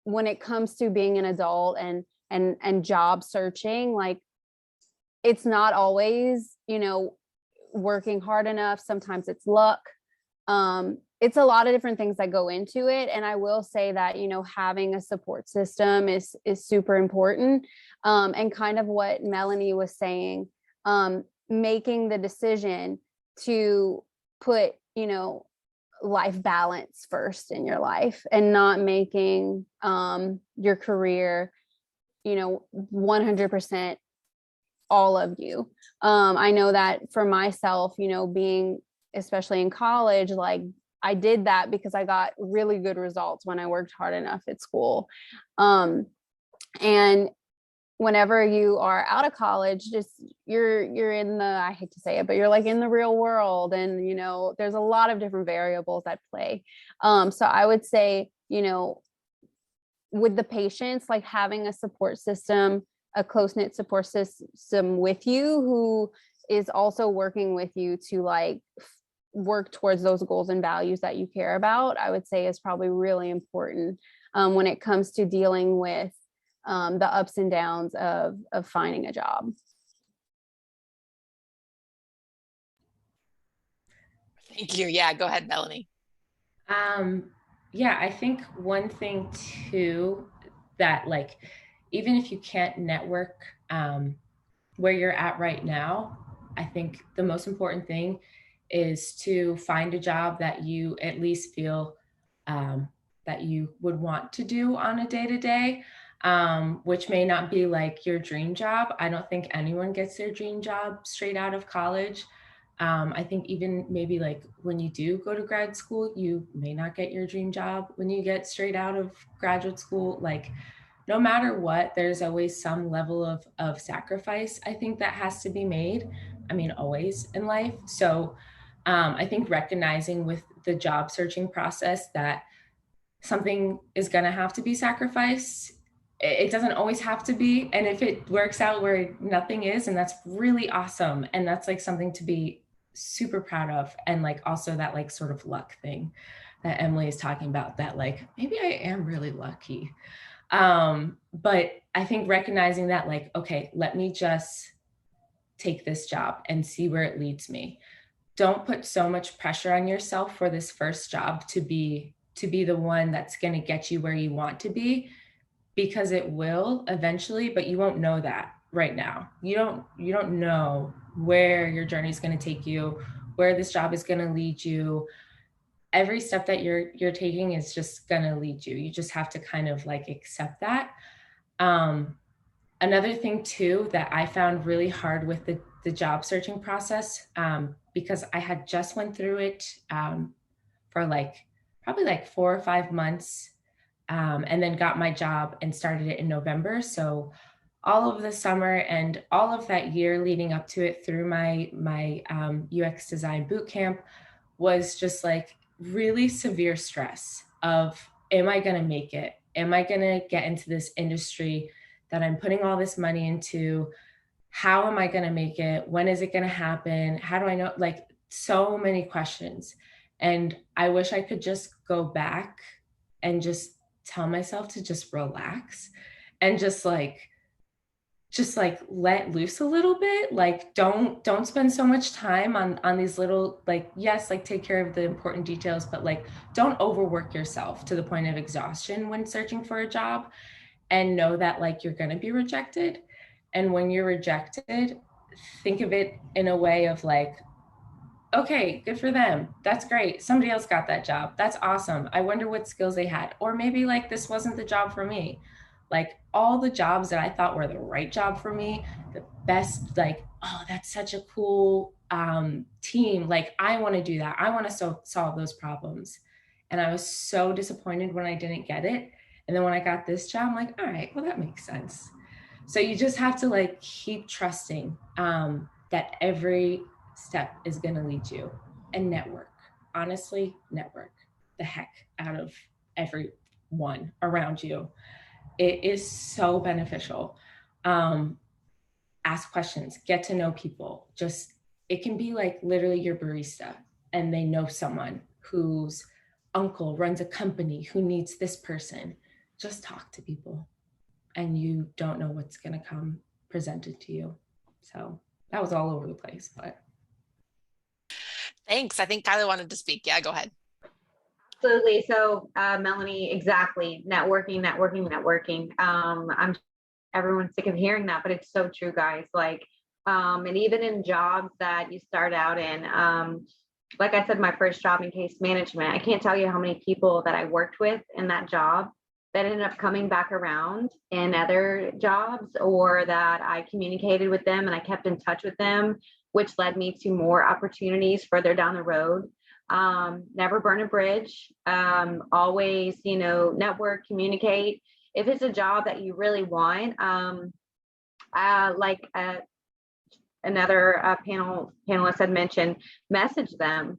when it comes to being an adult and job searching, like, it's not always, you know, working hard enough. Sometimes it's luck. It's a lot of different things that go into it. And I will say that, you know, having a support system is super important. And kind of what Melanie was saying, making the decision to put, you know, life balance first in your life, and not making your career, you know, 100% all of you. I know that for myself, you know, being especially in college, like, I did that because I got really good results when I worked hard enough at school. And whenever you are out of college, just you're in the, I hate to say it, but you're like in the real world, and, you know, there's a lot of different variables at play. So I would say, you know, with the patients, like, having a support system, a close-knit support system with you, who is also working with you to, like, work towards those goals and values that you care about, I would say is probably really important when it comes to dealing with the ups and downs of finding a job. Thank you. Yeah, go ahead, Melanie. Yeah, I think one thing too, that, like, even if you can't network where you're at right now, I think the most important thing is to find a job that you at least feel that you would want to do on a day-to-day, which may not be like your dream job. I don't think anyone gets their dream job straight out of college. I think even maybe like when you do go to grad school, you may not get your dream job when you get straight out of graduate school. Like, no matter what, there's always some level of sacrifice, I think, that has to be made. I mean, always in life. So I think recognizing with the job searching process that something is going to have to be sacrificed. It doesn't always have to be. And if it works out where nothing is, and that's really awesome. And that's like something to be super proud of. And like also that like sort of luck thing that Emily is talking about, that like, maybe I am really lucky. But I think recognizing that, like, okay, let me just take this job and see where it leads me. Don't put so much pressure on yourself for this first job to be the one that's going to get you where you want to be, because it will eventually, but you won't know that right now. You don't know where your journey is going to take you, where this job is going to lead you. Every step that you're taking is just going to lead you. You just have to kind of like accept that. Another thing too that I found really hard with the job searching process, because I had just went through it for like probably like 4 or 5 months, and then got my job and started it in November. So all of the summer and all of that year leading up to it through my UX design bootcamp was just like really severe stress of, am I going to make it? Am I going to get into this industry that I'm putting all this money into? How am I going to make it? When is it going to happen? How do I know? Like, so many questions. And I wish I could just go back and just tell myself to just relax and just like let loose a little bit. Like, don't spend so much time on these little, like, yes, like take care of the important details, but like don't overwork yourself to the point of exhaustion when searching for a job, and know that like you're going to be rejected. And when you're rejected, think of it in a way of like, okay, good for them. That's great. Somebody else got that job. That's awesome. I wonder what skills they had. Or maybe like this wasn't the job for me. Like all the jobs that I thought were the right job for me, the best, like, oh, that's such a cool team. Like, I want to do that. I want to solve those problems. And I was so disappointed when I didn't get it. And then when I got this job, I'm like, all right, well, that makes sense. So you just have to like keep trusting that every step is going to lead you. And network, honestly, network the heck out of everyone around you. It is so beneficial. Ask questions, get to know people. Just, it can be like literally your barista and they know someone whose uncle runs a company who needs this person. Just talk to people and you don't know what's going to come presented to you. So that was all over the place, but. Thanks. I think Kyla wanted to speak. Yeah, go ahead. Absolutely. So, Melanie, exactly. Networking. I'm everyone's sick of hearing that, but it's so true, guys. Like, and even in jobs that you start out in, like I said, my first job in case management, I can't tell you how many people that I worked with in that job that ended up coming back around in other jobs, or that I communicated with them and I kept in touch with them, which led me to more opportunities further down the road. Never burn a bridge. Always, network, communicate. If it's a job that you really want, another panelist had mentioned, message them,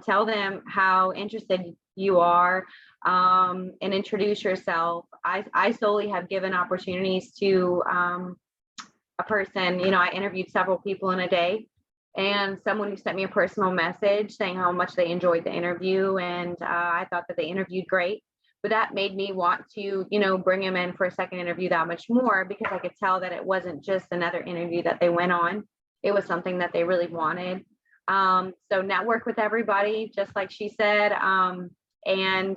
tell them how interested you are, and introduce yourself. I solely have given opportunities to a person. I interviewed several people in a day, and someone who sent me a personal message saying how much they enjoyed the interview, and I thought that they interviewed great. But that made me want to, bring them in for a second interview that much more, because I could tell that it wasn't just another interview that they went on. It was something that they really wanted. So network with everybody, just like she said, and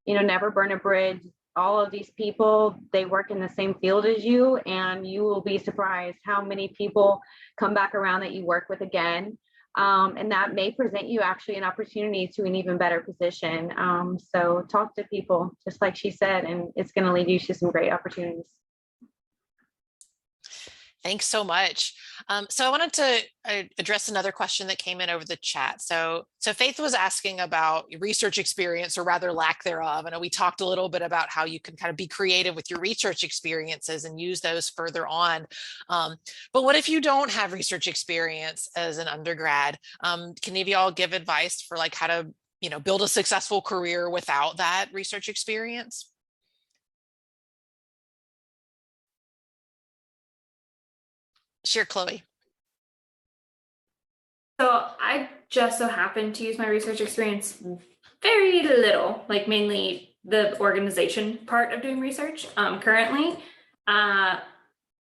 never burn a bridge. All of these people, they work in the same field as you, and you will be surprised how many people come back around that you work with again. And that may present you actually an opportunity to an even better position. So talk to people, just like she said, and it's going to lead you to some great opportunities. Thanks so much. So I wanted to address another question that came in over the chat. So Faith was asking about research experience, or rather lack thereof. I know we talked a little bit about how you can kind of be creative with your research experiences and use those further on. But what if you don't have research experience as an undergrad? Can any of y'all give advice for like how to, build a successful career without that research experience? Sure, Chloe. So I just so happen to use my research experience very little, like mainly the organization part of doing research currently.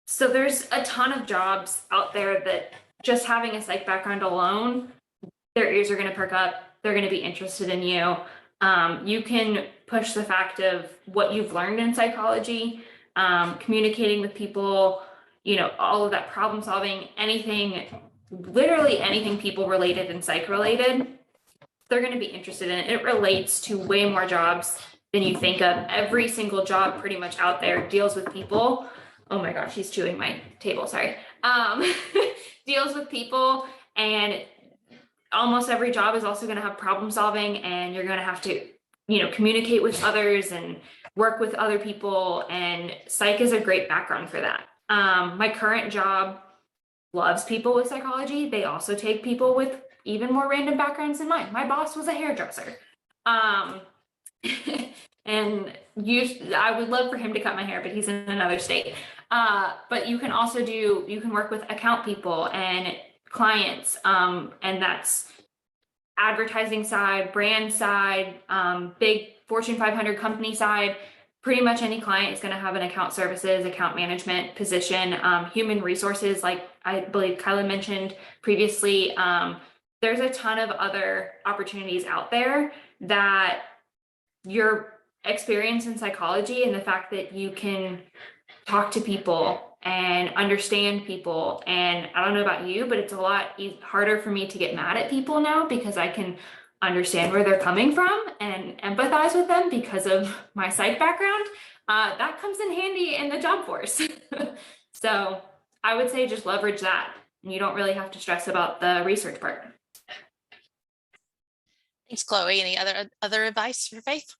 So there's a ton of jobs out there that just having a psych background alone, their ears are going to perk up. They're going to be interested in you. You can push the fact of what you've learned in psychology, communicating with people, all of that problem solving, literally anything people related and psych related, they're going to be interested in it. It relates to way more jobs than you think of. Every single job pretty much out there deals with people. Oh my gosh, he's chewing my table, sorry. Deals with people, and almost every job is also going to have problem solving, and you're going to have to, communicate with others and work with other people, and psych is a great background for that. My current job loves people with psychology. They also take people with even more random backgrounds than mine. My boss was a hairdresser. And I would love for him to cut my hair, but he's in another state. But you can also you can work with account people and clients, and that's advertising side, brand side, big Fortune 500 company side. Pretty much any client is going to have an account services, account management position, human resources, like I believe Kyla mentioned previously. There's a ton of other opportunities out there that your experience in psychology and the fact that you can talk to people and understand people. And I don't know about you, but it's a lot harder for me to get mad at people now, because I can understand where they're coming from and empathize with them because of my psych background. That comes in handy in the job force. So I would say just leverage that, and you don't really have to stress about the research part. Thanks, Chloe. Any other advice for Faith?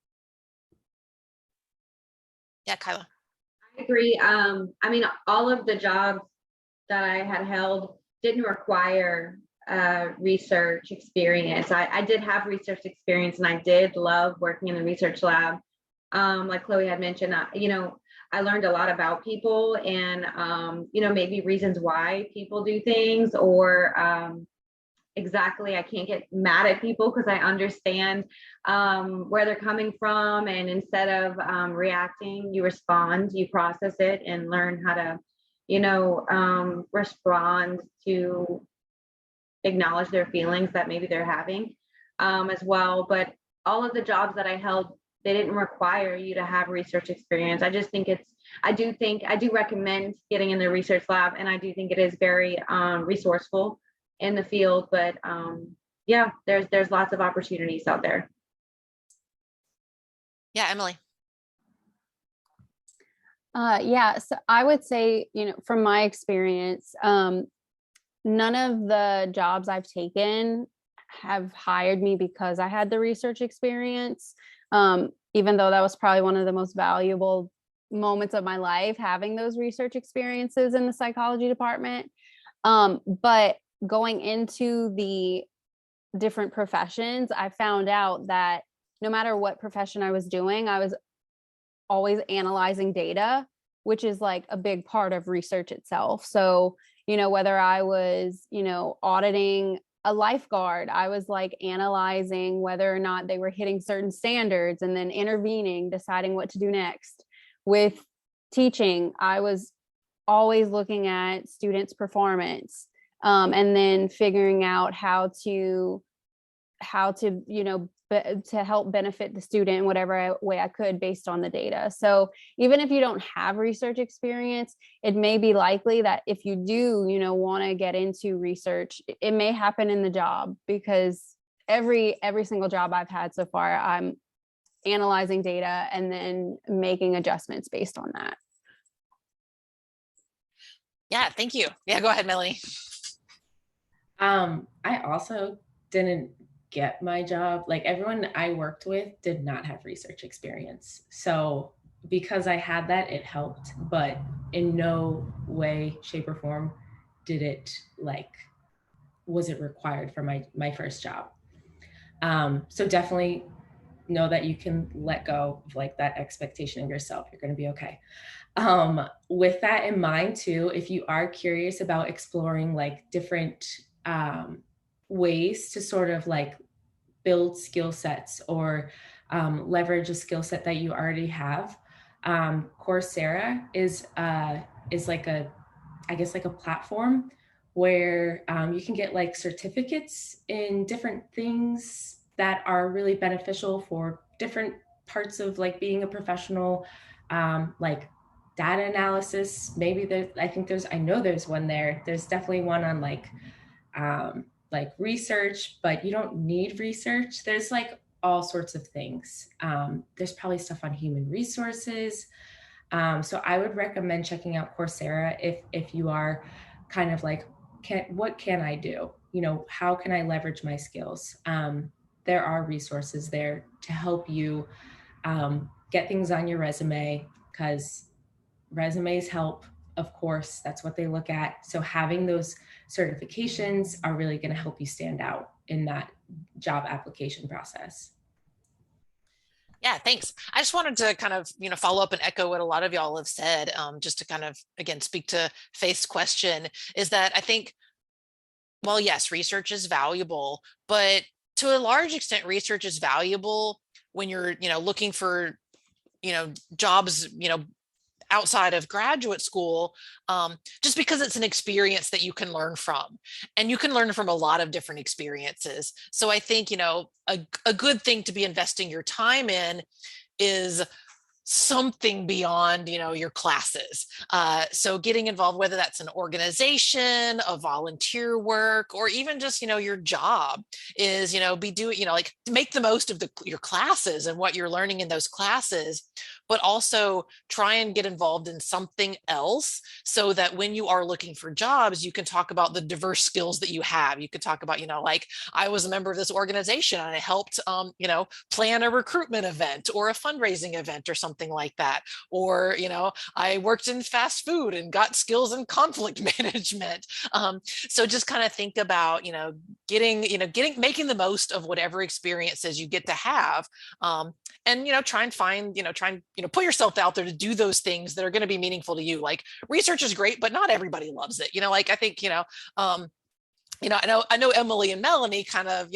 Yeah, Kyla. I agree. All of the jobs that I had held didn't require research experience. I did have research experience, and I did love working in the research lab. Like Chloe had mentioned, I learned a lot about people and, maybe reasons why people do things, or exactly, I can't get mad at people because I understand where they're coming from. And instead of reacting, you respond, you process it, and learn how to, respond to acknowledge their feelings that maybe they're having as well. But all of the jobs that I held, they didn't require you to have research experience. I just think I do recommend getting in the research lab, and I do think it is very resourceful in the field. But yeah, there's lots of opportunities out there. Yeah, Emily. Yeah, so I would say, from my experience, none of the jobs I've taken have hired me because I had the research experience, even though that was probably one of the most valuable moments of my life, having those research experiences in the psychology department. But going into the different professions, I found out that no matter what profession I was doing, I was always analyzing data, which is like a big part of research itself. So, whether I was, auditing a lifeguard, I was like analyzing whether or not they were hitting certain standards and then intervening, deciding what to do next. With teaching, I was always looking at students' performance, and then figuring out how to to help benefit the student in whatever way I could based on the data. So even if you don't have research experience, it may be likely that if you do, want to get into research, it may happen in the job, because every single job I've had so far, I'm analyzing data and then making adjustments based on that. Yeah, thank you. Yeah, go ahead, Melanie. I also didn't get my job. Like, everyone I worked with did not have research experience. So because I had that, it helped, but in no way, shape, or form was it required for my first job. So definitely know that you can let go of like that expectation of yourself. You're going to be okay. With that in mind too, if you are curious about exploring like different ways to sort of like build skill sets or leverage a skill set that you already have, Coursera is like a platform where you can get like certificates in different things that are really beneficial for different parts of like being a professional, like data analysis. Maybe I know there's one there. There's definitely one on like research, but you don't need research. There's like all sorts of things. There's probably stuff on human resources. So I would recommend checking out Coursera if you are kind of like, what can I do? How can I leverage my skills? There are resources there to help you get things on your resume, because resumes help, of course, that's what they look at. So having those certifications are really going to help you stand out in that job application process. Yeah, thanks. I just wanted to kind of, follow up and echo what a lot of y'all have said, just to kind of, again, speak to Faith's question, is that I think, well, yes, research is valuable, but to a large extent, research is valuable when you're, looking for, jobs, outside of graduate school, just because it's an experience that you can learn from, and you can learn from a lot of different experiences. So I think, a good thing to be investing your time in is something beyond, your classes. So getting involved, whether that's an organization, a volunteer work, or even just, your job is, be doing, like make the most of your classes and what you're learning in those classes. but also try and get involved in something else so that when you are looking for jobs, you can talk about the diverse skills that you have. You could talk about, like I was a member of this organization and I helped, plan a recruitment event or a fundraising event or something like that. Or, I worked in fast food and got skills in conflict management. So just kind of think about, making the most of whatever experiences you get to have. And try and find, put yourself out there to do those things that are going to be meaningful to you. Like research is great, but not everybody loves it. Like I think, I know Emily and Melanie kind of,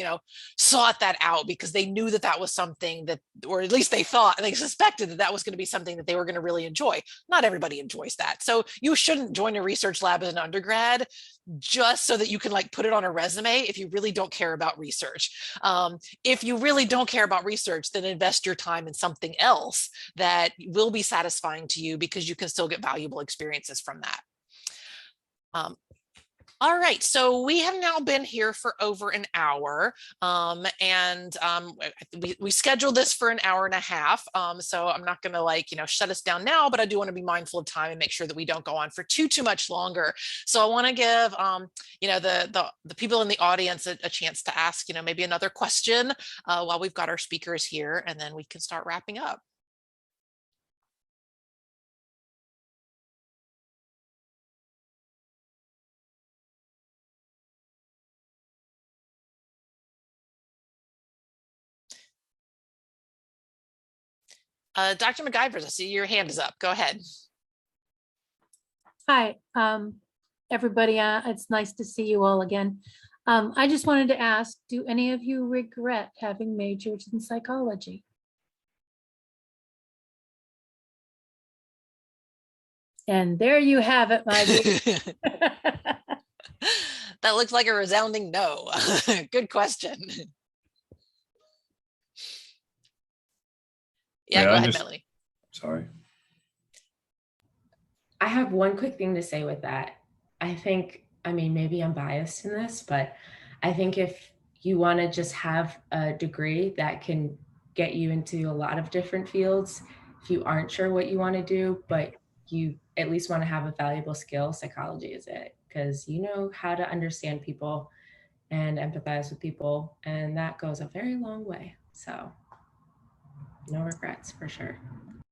sought that out because they knew that that was something that, or at least they suspected that that was going to be something that they were going to really enjoy. Not everybody enjoys that. So you shouldn't join a research lab as an undergrad just so that you can put it on a resume if you really don't care about research. If you really don't care about research, then invest your time in something else that will be satisfying to you because you can still get valuable experiences from that. All right, so we have now been here for over an hour, and we scheduled this for an hour and a half. So I'm not going to shut us down now, but I do want to be mindful of time and make sure that we don't go on for too much longer. So I want to give the people in the audience a chance to ask maybe another question while we've got our speakers here, and then we can start wrapping up. Dr. McIvers, I see your hand is up. Go ahead. Hi, everybody. It's nice to see you all again. I just wanted to ask, do any of you regret having majored in psychology? And there you have it, my dear. That looks like a resounding no. Good question. Yeah, go ahead, Melanie. Sorry. I have one quick thing to say with that. Maybe I'm biased in this, but I think if you want to just have a degree that can get you into a lot of different fields, if you aren't sure what you want to do, but you at least want to have a valuable skill, psychology is it, because you know how to understand people and empathize with people, and that goes a very long way. So no regrets for sure.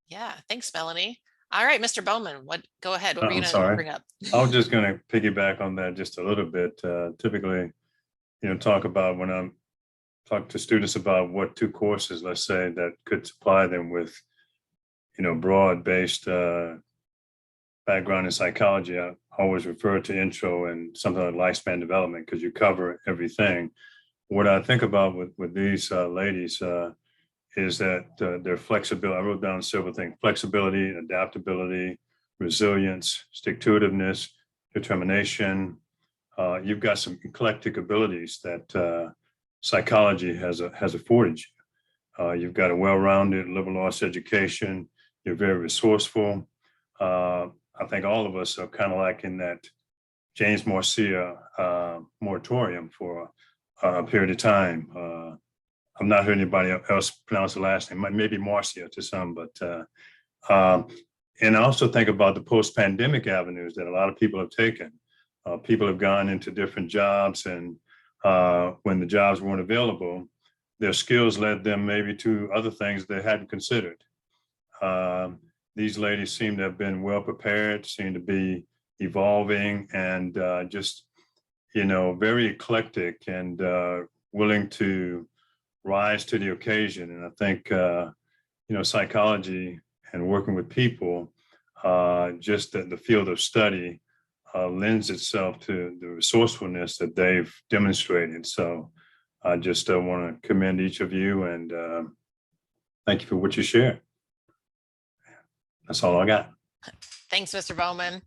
Yeah, thanks, Melanie. All right, Mr. Bowman, go ahead. What were you going to bring up? I was just going to piggyback on that just a little bit. Typically, talk about when I'm talking to students about what two courses, let's say, that could supply them with, broad-based background in psychology. I always refer to intro and something like lifespan development because you cover everything. What I think about with these ladies is that their flexibility, I wrote down several things: flexibility, adaptability, resilience, stick-to-itiveness, determination. You've got some eclectic abilities that psychology has afforded you. You've got a well-rounded liberal arts education. You're very resourceful. I think all of us are kind of like in that James Marcia moratorium for a period of time. I've not heard anybody else pronounce the last name, maybe Marcia to some, but and I also think about the post-pandemic avenues that a lot of people have taken. People have gone into different jobs, and when the jobs weren't available, their skills led them maybe to other things they hadn't considered. These ladies seem to have been well prepared, seem to be evolving, and just, very eclectic and willing to rise to the occasion. And I think, psychology and working with people, just the field of study lends itself to the resourcefulness that they've demonstrated. So I just want to commend each of you and thank you for what you share. That's all I got. Thanks, Mr. Bowman.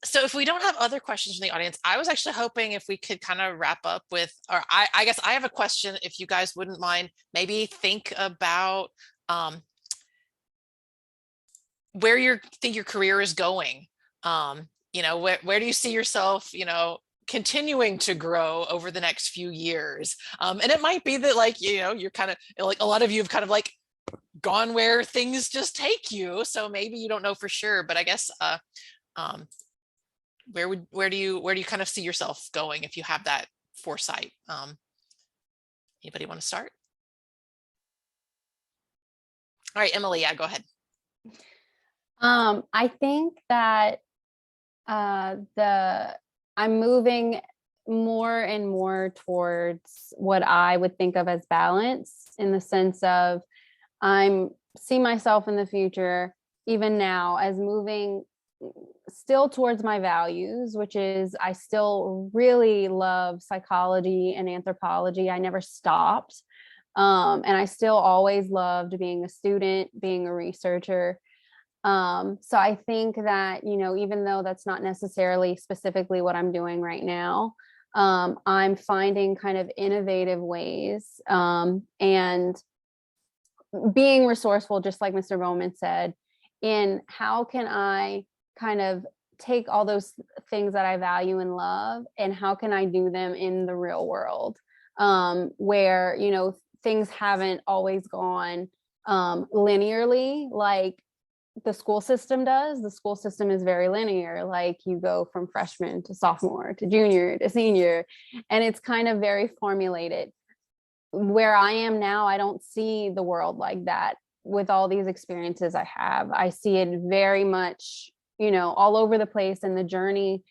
So if we don't have other questions from the audience, I was actually hoping if we could kind of wrap up with, or I guess I have a question, if you guys wouldn't mind, maybe think about where you think your career is going. Where do you see yourself, continuing to grow over the next few years? And it might be that you're kind of like, a lot of you have kind of gone where things just take you. So maybe you don't know for sure, but I guess where do you kind of see yourself going if you have that foresight? Anybody want to start? All right, Emily, yeah, go ahead. I think that I'm moving more and more towards what I would think of as balance, in the sense of I'm see myself in the future, even now, as moving still towards my values, which is I still really love psychology and anthropology. I never stopped. And I still always loved being a student, being a researcher. So I think that, even though that's not necessarily specifically what I'm doing right now, I'm finding kind of innovative ways, and being resourceful, just like Mr. Bowman said, in how can I kind of take all those things that I value and love, and how can I do them in the real world, where, things haven't always gone linearly like the school system does. The school system is very linear. Like you go from freshman to sophomore to junior to senior, and it's kind of very formulated. Where I am now, I don't see the world like that. With all these experiences I have, I see it very much, all over the place, and the journey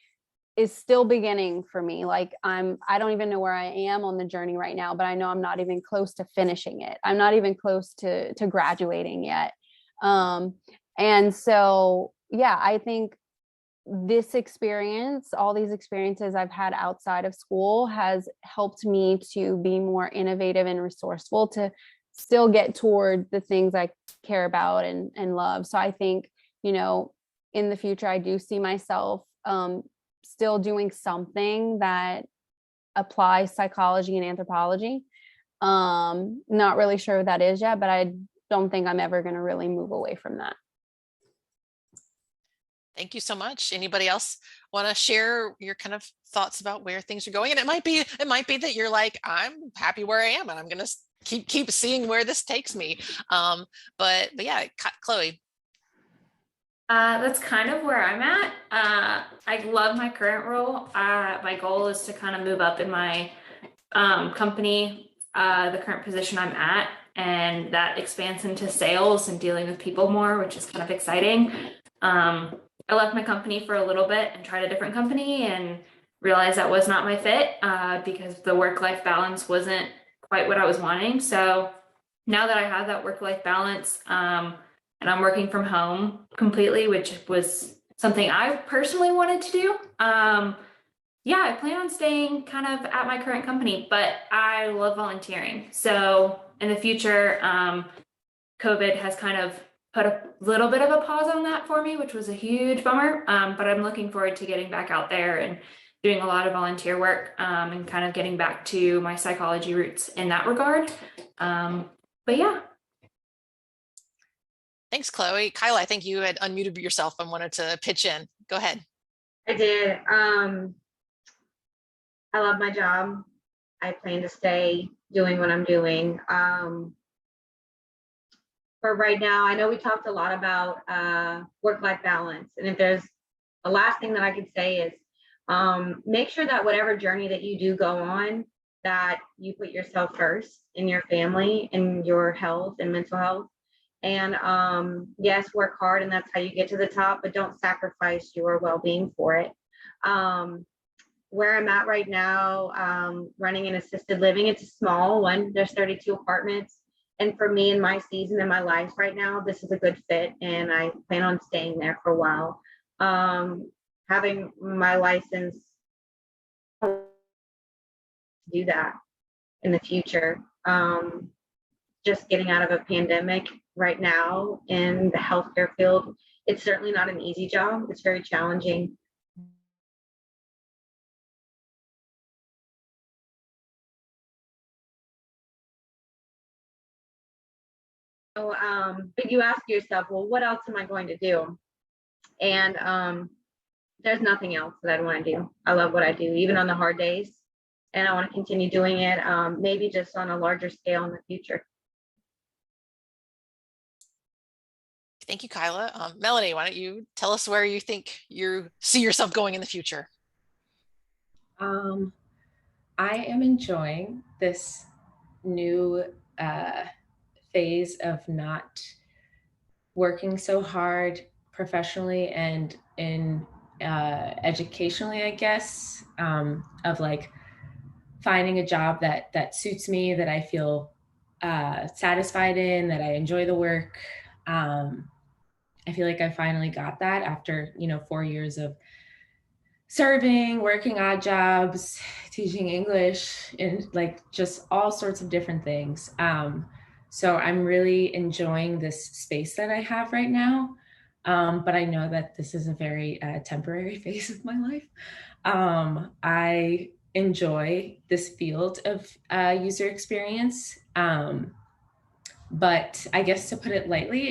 is still beginning for me. Like I don't even know where I am on the journey right now, but I know I'm not even close to finishing it. I'm not even close to graduating yet. And so, yeah, I think this experience, all these experiences I've had outside of school, has helped me to be more innovative and resourceful to still get toward the things I care about and love. So I think, in the future, I do see myself still doing something that applies psychology and anthropology. Not really sure what that is yet, but I don't think I'm ever going to really move away from that. Thank you so much. Anybody else want to share your kind of thoughts about where things are going? And it might be that you're like, I'm happy where I am, and I'm going to keep seeing where this takes me. But yeah, Chloe. That's kind of where I'm at. I love my current role. My goal is to kind of move up in my company, the current position I'm at, and that expands into sales and dealing with people more, which is kind of exciting. I left my company for a little bit and tried a different company and realized that was not my fit, because the work-life balance wasn't quite what I was wanting. So now that I have that work-life balance, and I'm working from home completely, which was something I personally wanted to do. Yeah, I plan on staying kind of at my current company, but I love volunteering. So in the future, COVID has kind of put a little bit of a pause on that for me, which was a huge bummer. But I'm looking forward to getting back out there and doing a lot of volunteer work, and kind of getting back to my psychology roots in that regard. But yeah. Thanks, Chloe. Kyla, I think you had unmuted yourself and wanted to pitch in. Go ahead. I did. I love my job. I plan to stay doing what I'm doing. But right now, I know we talked a lot about work-life balance. And if there's the last thing that I could say is make sure that whatever journey that you do go on, that you put yourself first, in your family and your health and mental health. And yes, work hard, and that's how you get to the top, but don't sacrifice your well-being for it. Where I'm at right now, running an assisted living, it's a small one. There's 32 apartments. And for me in my season in my life right now, this is a good fit, and I plan on staying there for a while. Having my license to do that in the future. Just getting out of a pandemic right now in the healthcare field, it's certainly not an easy job. It's very challenging. So, but you ask yourself, well, what else am I going to do? And there's nothing else that I want to do. I love what I do, even on the hard days, and I want to continue doing it, maybe just on a larger scale in the future. Thank you, Kyla. Melanie, why don't you tell us where you think you see yourself going in the future? I am enjoying this new phase of not working so hard professionally and in educationally, I guess, of like finding a job that suits me, that I feel satisfied in, that I enjoy the work. I feel like I finally got that after 4 years of serving, working odd jobs, teaching English, and like just all sorts of different things. So I'm really enjoying this space that I have right now. But I know that this is a very temporary phase of my life. I enjoy this field of user experience. But I guess, to put it lightly,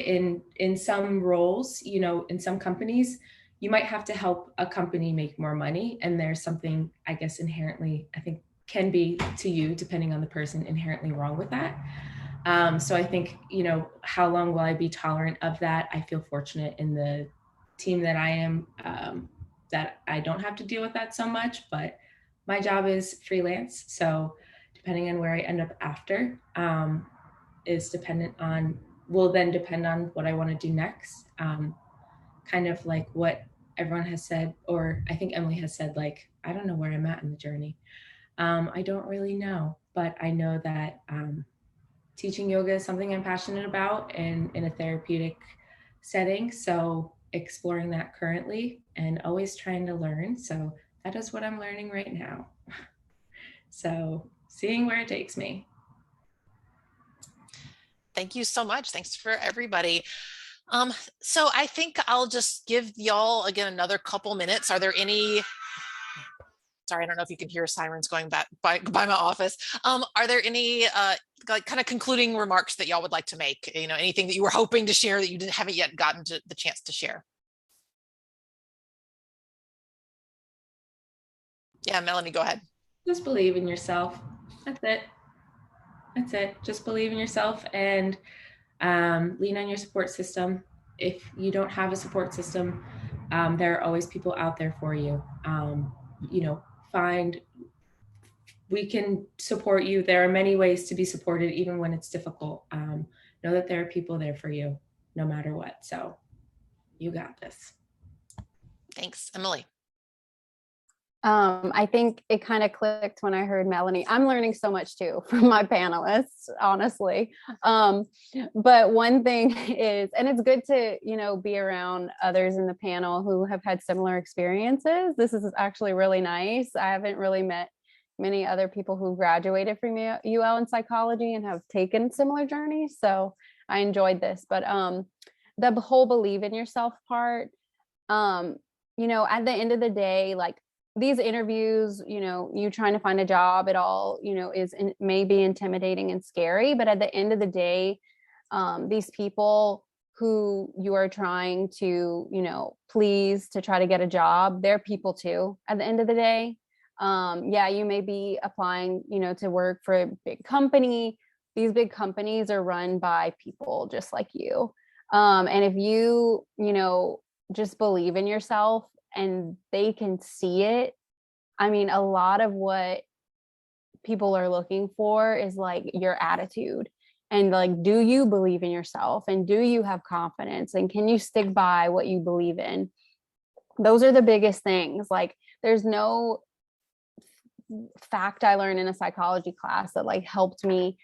in some roles, in some companies, you might have to help a company make more money. And there's something, I guess, inherently, I think can be to you, depending on the person, inherently wrong with that. So I think, how long will I be tolerant of that? I feel fortunate in the team that I am, that I don't have to deal with that so much, but my job is freelance. So depending on where I end up after, will then depend on what I want to do next. Kind of like what everyone has said, or I think Emily has said, like, I don't know where I'm at in the journey. I don't really know, but I know that teaching yoga is something I'm passionate about and in a therapeutic setting. So exploring that currently and always trying to learn. So that is what I'm learning right now. So seeing where it takes me. Thank you so much. Thanks for everybody. So I think I'll just give y'all again another couple minutes. Are there any, sorry, I don't know if you can hear sirens going back by my office. Are there any like kind of concluding remarks that y'all would like to make? Anything that you were hoping to share that you haven't yet gotten to the chance to share? Yeah, Melanie, go ahead. Just believe in yourself. That's it. That's it. Just believe in yourself and lean on your support system. If you don't have a support system, there are always people out there for you. We can support you. There are many ways to be supported, even when it's difficult. Know that there are people there for you, no matter what. So you got this. Thanks, Emily. I think it kind of clicked when I heard Melanie. I'm learning so much too from my panelists, honestly. But one thing is, and it's good to, be around others in the panel who have had similar experiences. This is actually really nice. I haven't really met many other people who graduated from UL in psychology and have taken similar journeys. So I enjoyed this, but the whole believe in yourself part, at the end of the day, like, these interviews, you trying to find a job at all, may be intimidating and scary, but at the end of the day, these people who you are trying to, please to try to get a job, they're people too, at the end of the day. You may be applying, to work for a big company. These big companies are run by people just like you. And if you, just believe in yourself, and they can see it. I mean, a lot of what people are looking for is like your attitude and like, do you believe in yourself and do you have confidence and can you stick by what you believe in? Those are the biggest things. Like, there's no fact I learned in a psychology class that like helped me,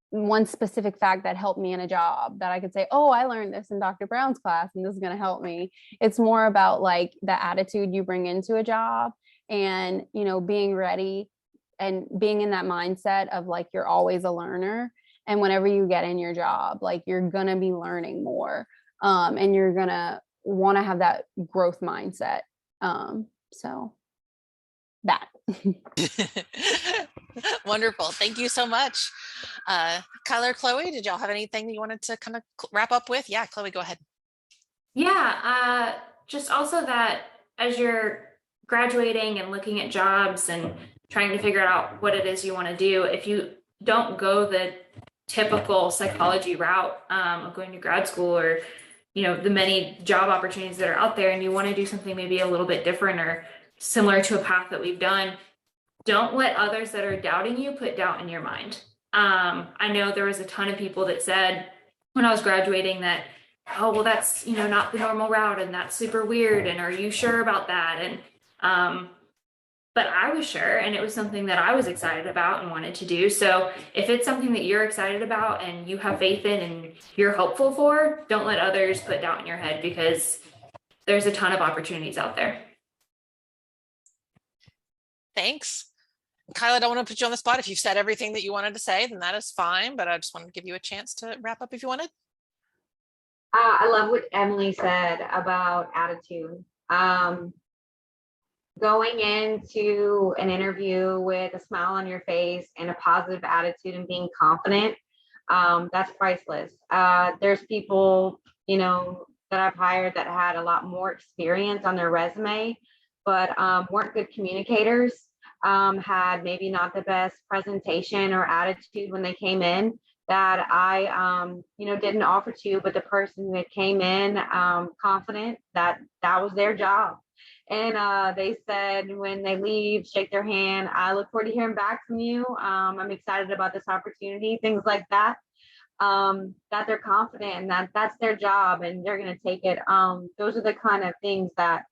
one specific fact that helped me in a job that I could say, oh, I learned this in Dr. Brown's class and this is going to help me. It's more about like the attitude you bring into a job and, being ready and being in that mindset of like, you're always a learner. And whenever you get in your job, like, you're going to be learning more and you're going to want to have that growth mindset. So that. Wonderful. Thank you so much. Kyla or Chloe, did y'all have anything that you wanted to kind of wrap up with? Yeah, Chloe, go ahead. Yeah, just also that as you're graduating and looking at jobs and trying to figure out what it is you want to do, if you don't go the typical psychology route of going to grad school or, the many job opportunities that are out there, and you want to do something maybe a little bit different or similar to a path that we've done, don't let others that are doubting you put doubt in your mind. I know there was a ton of people that said when I was graduating that, oh, well, that's, not the normal route, and that's super weird, and are you sure about that? And but I was sure, and it was something that I was excited about and wanted to do. So if it's something that you're excited about and you have faith in and you're hopeful for, don't let others put doubt in your head, because there's a ton of opportunities out there. Thanks. Kyla, I don't want to put you on the spot. If you've said everything that you wanted to say, then that is fine, but I just wanted to give you a chance to wrap up if you wanted. I love what Emily said about attitude. Going into an interview with a smile on your face and a positive attitude and being confident, that's priceless. There's people, that I've hired that had a lot more experience on their resume, but weren't good communicators, had maybe not the best presentation or attitude when they came in, that I, didn't offer to, but the person that came in confident, that was their job. And they said when they leave, shake their hand. I look forward to hearing back from you. I'm excited about this opportunity, things like that, that they're confident and that's their job and they're going to take it. Those are the kind of things that,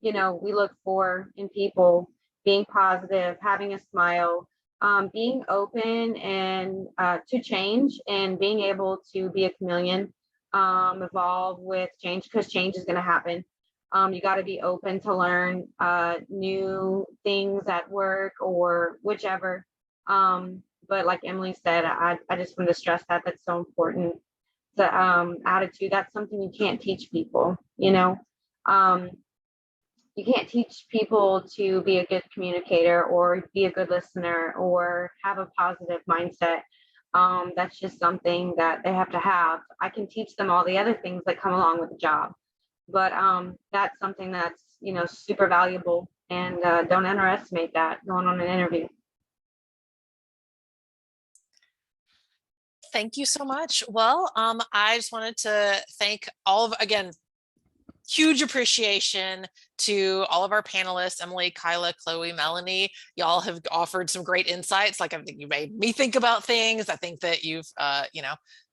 we look for in people: being positive, having a smile, being open and to change, and being able to be a chameleon, evolve with change, because change is going to happen. You got to be open to learn new things at work or whichever. But like Emily said, I just want to stress that that's so important. The attitude, that's something you can't teach people, you can't teach people to be a good communicator or be a good listener or have a positive mindset. That's just something that they have to have. I can teach them all the other things that come along with the job, but that's something that's super valuable, and don't underestimate that going on an interview. Thank you so much. Well, I just wanted to thank again, huge appreciation to all of our panelists, Emily, Kyla, Chloe, Melanie. Y'all have offered some great insights. Like, I think you made me think about things. I think that you've,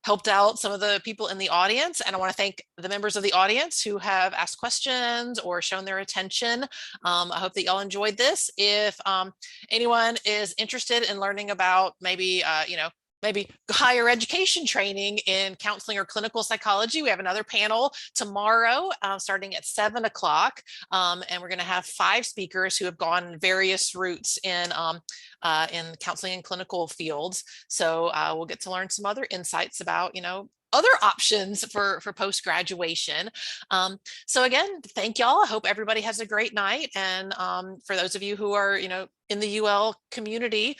helped out some of the people in the audience. And I want to thank the members of the audience who have asked questions or shown their attention. I hope that y'all enjoyed this. If anyone is interested in learning about maybe higher education training in counseling or clinical psychology, we have another panel tomorrow starting at 7 o'clock. And we're going to have 5 speakers who have gone various routes in counseling and clinical fields. So we'll get to learn some other insights about, other options for post-graduation. So again, thank y'all. I hope everybody has a great night. And for those of you who are, in the UL community,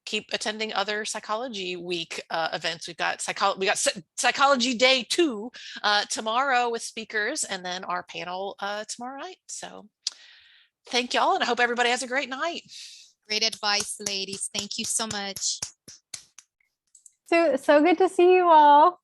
keep attending other Psychology Week events. We got Psychology Day 2 tomorrow with speakers, and then our panel tomorrow night. So thank y'all, and I hope everybody has a great night. Great advice, ladies. Thank you so much. So good to see you all.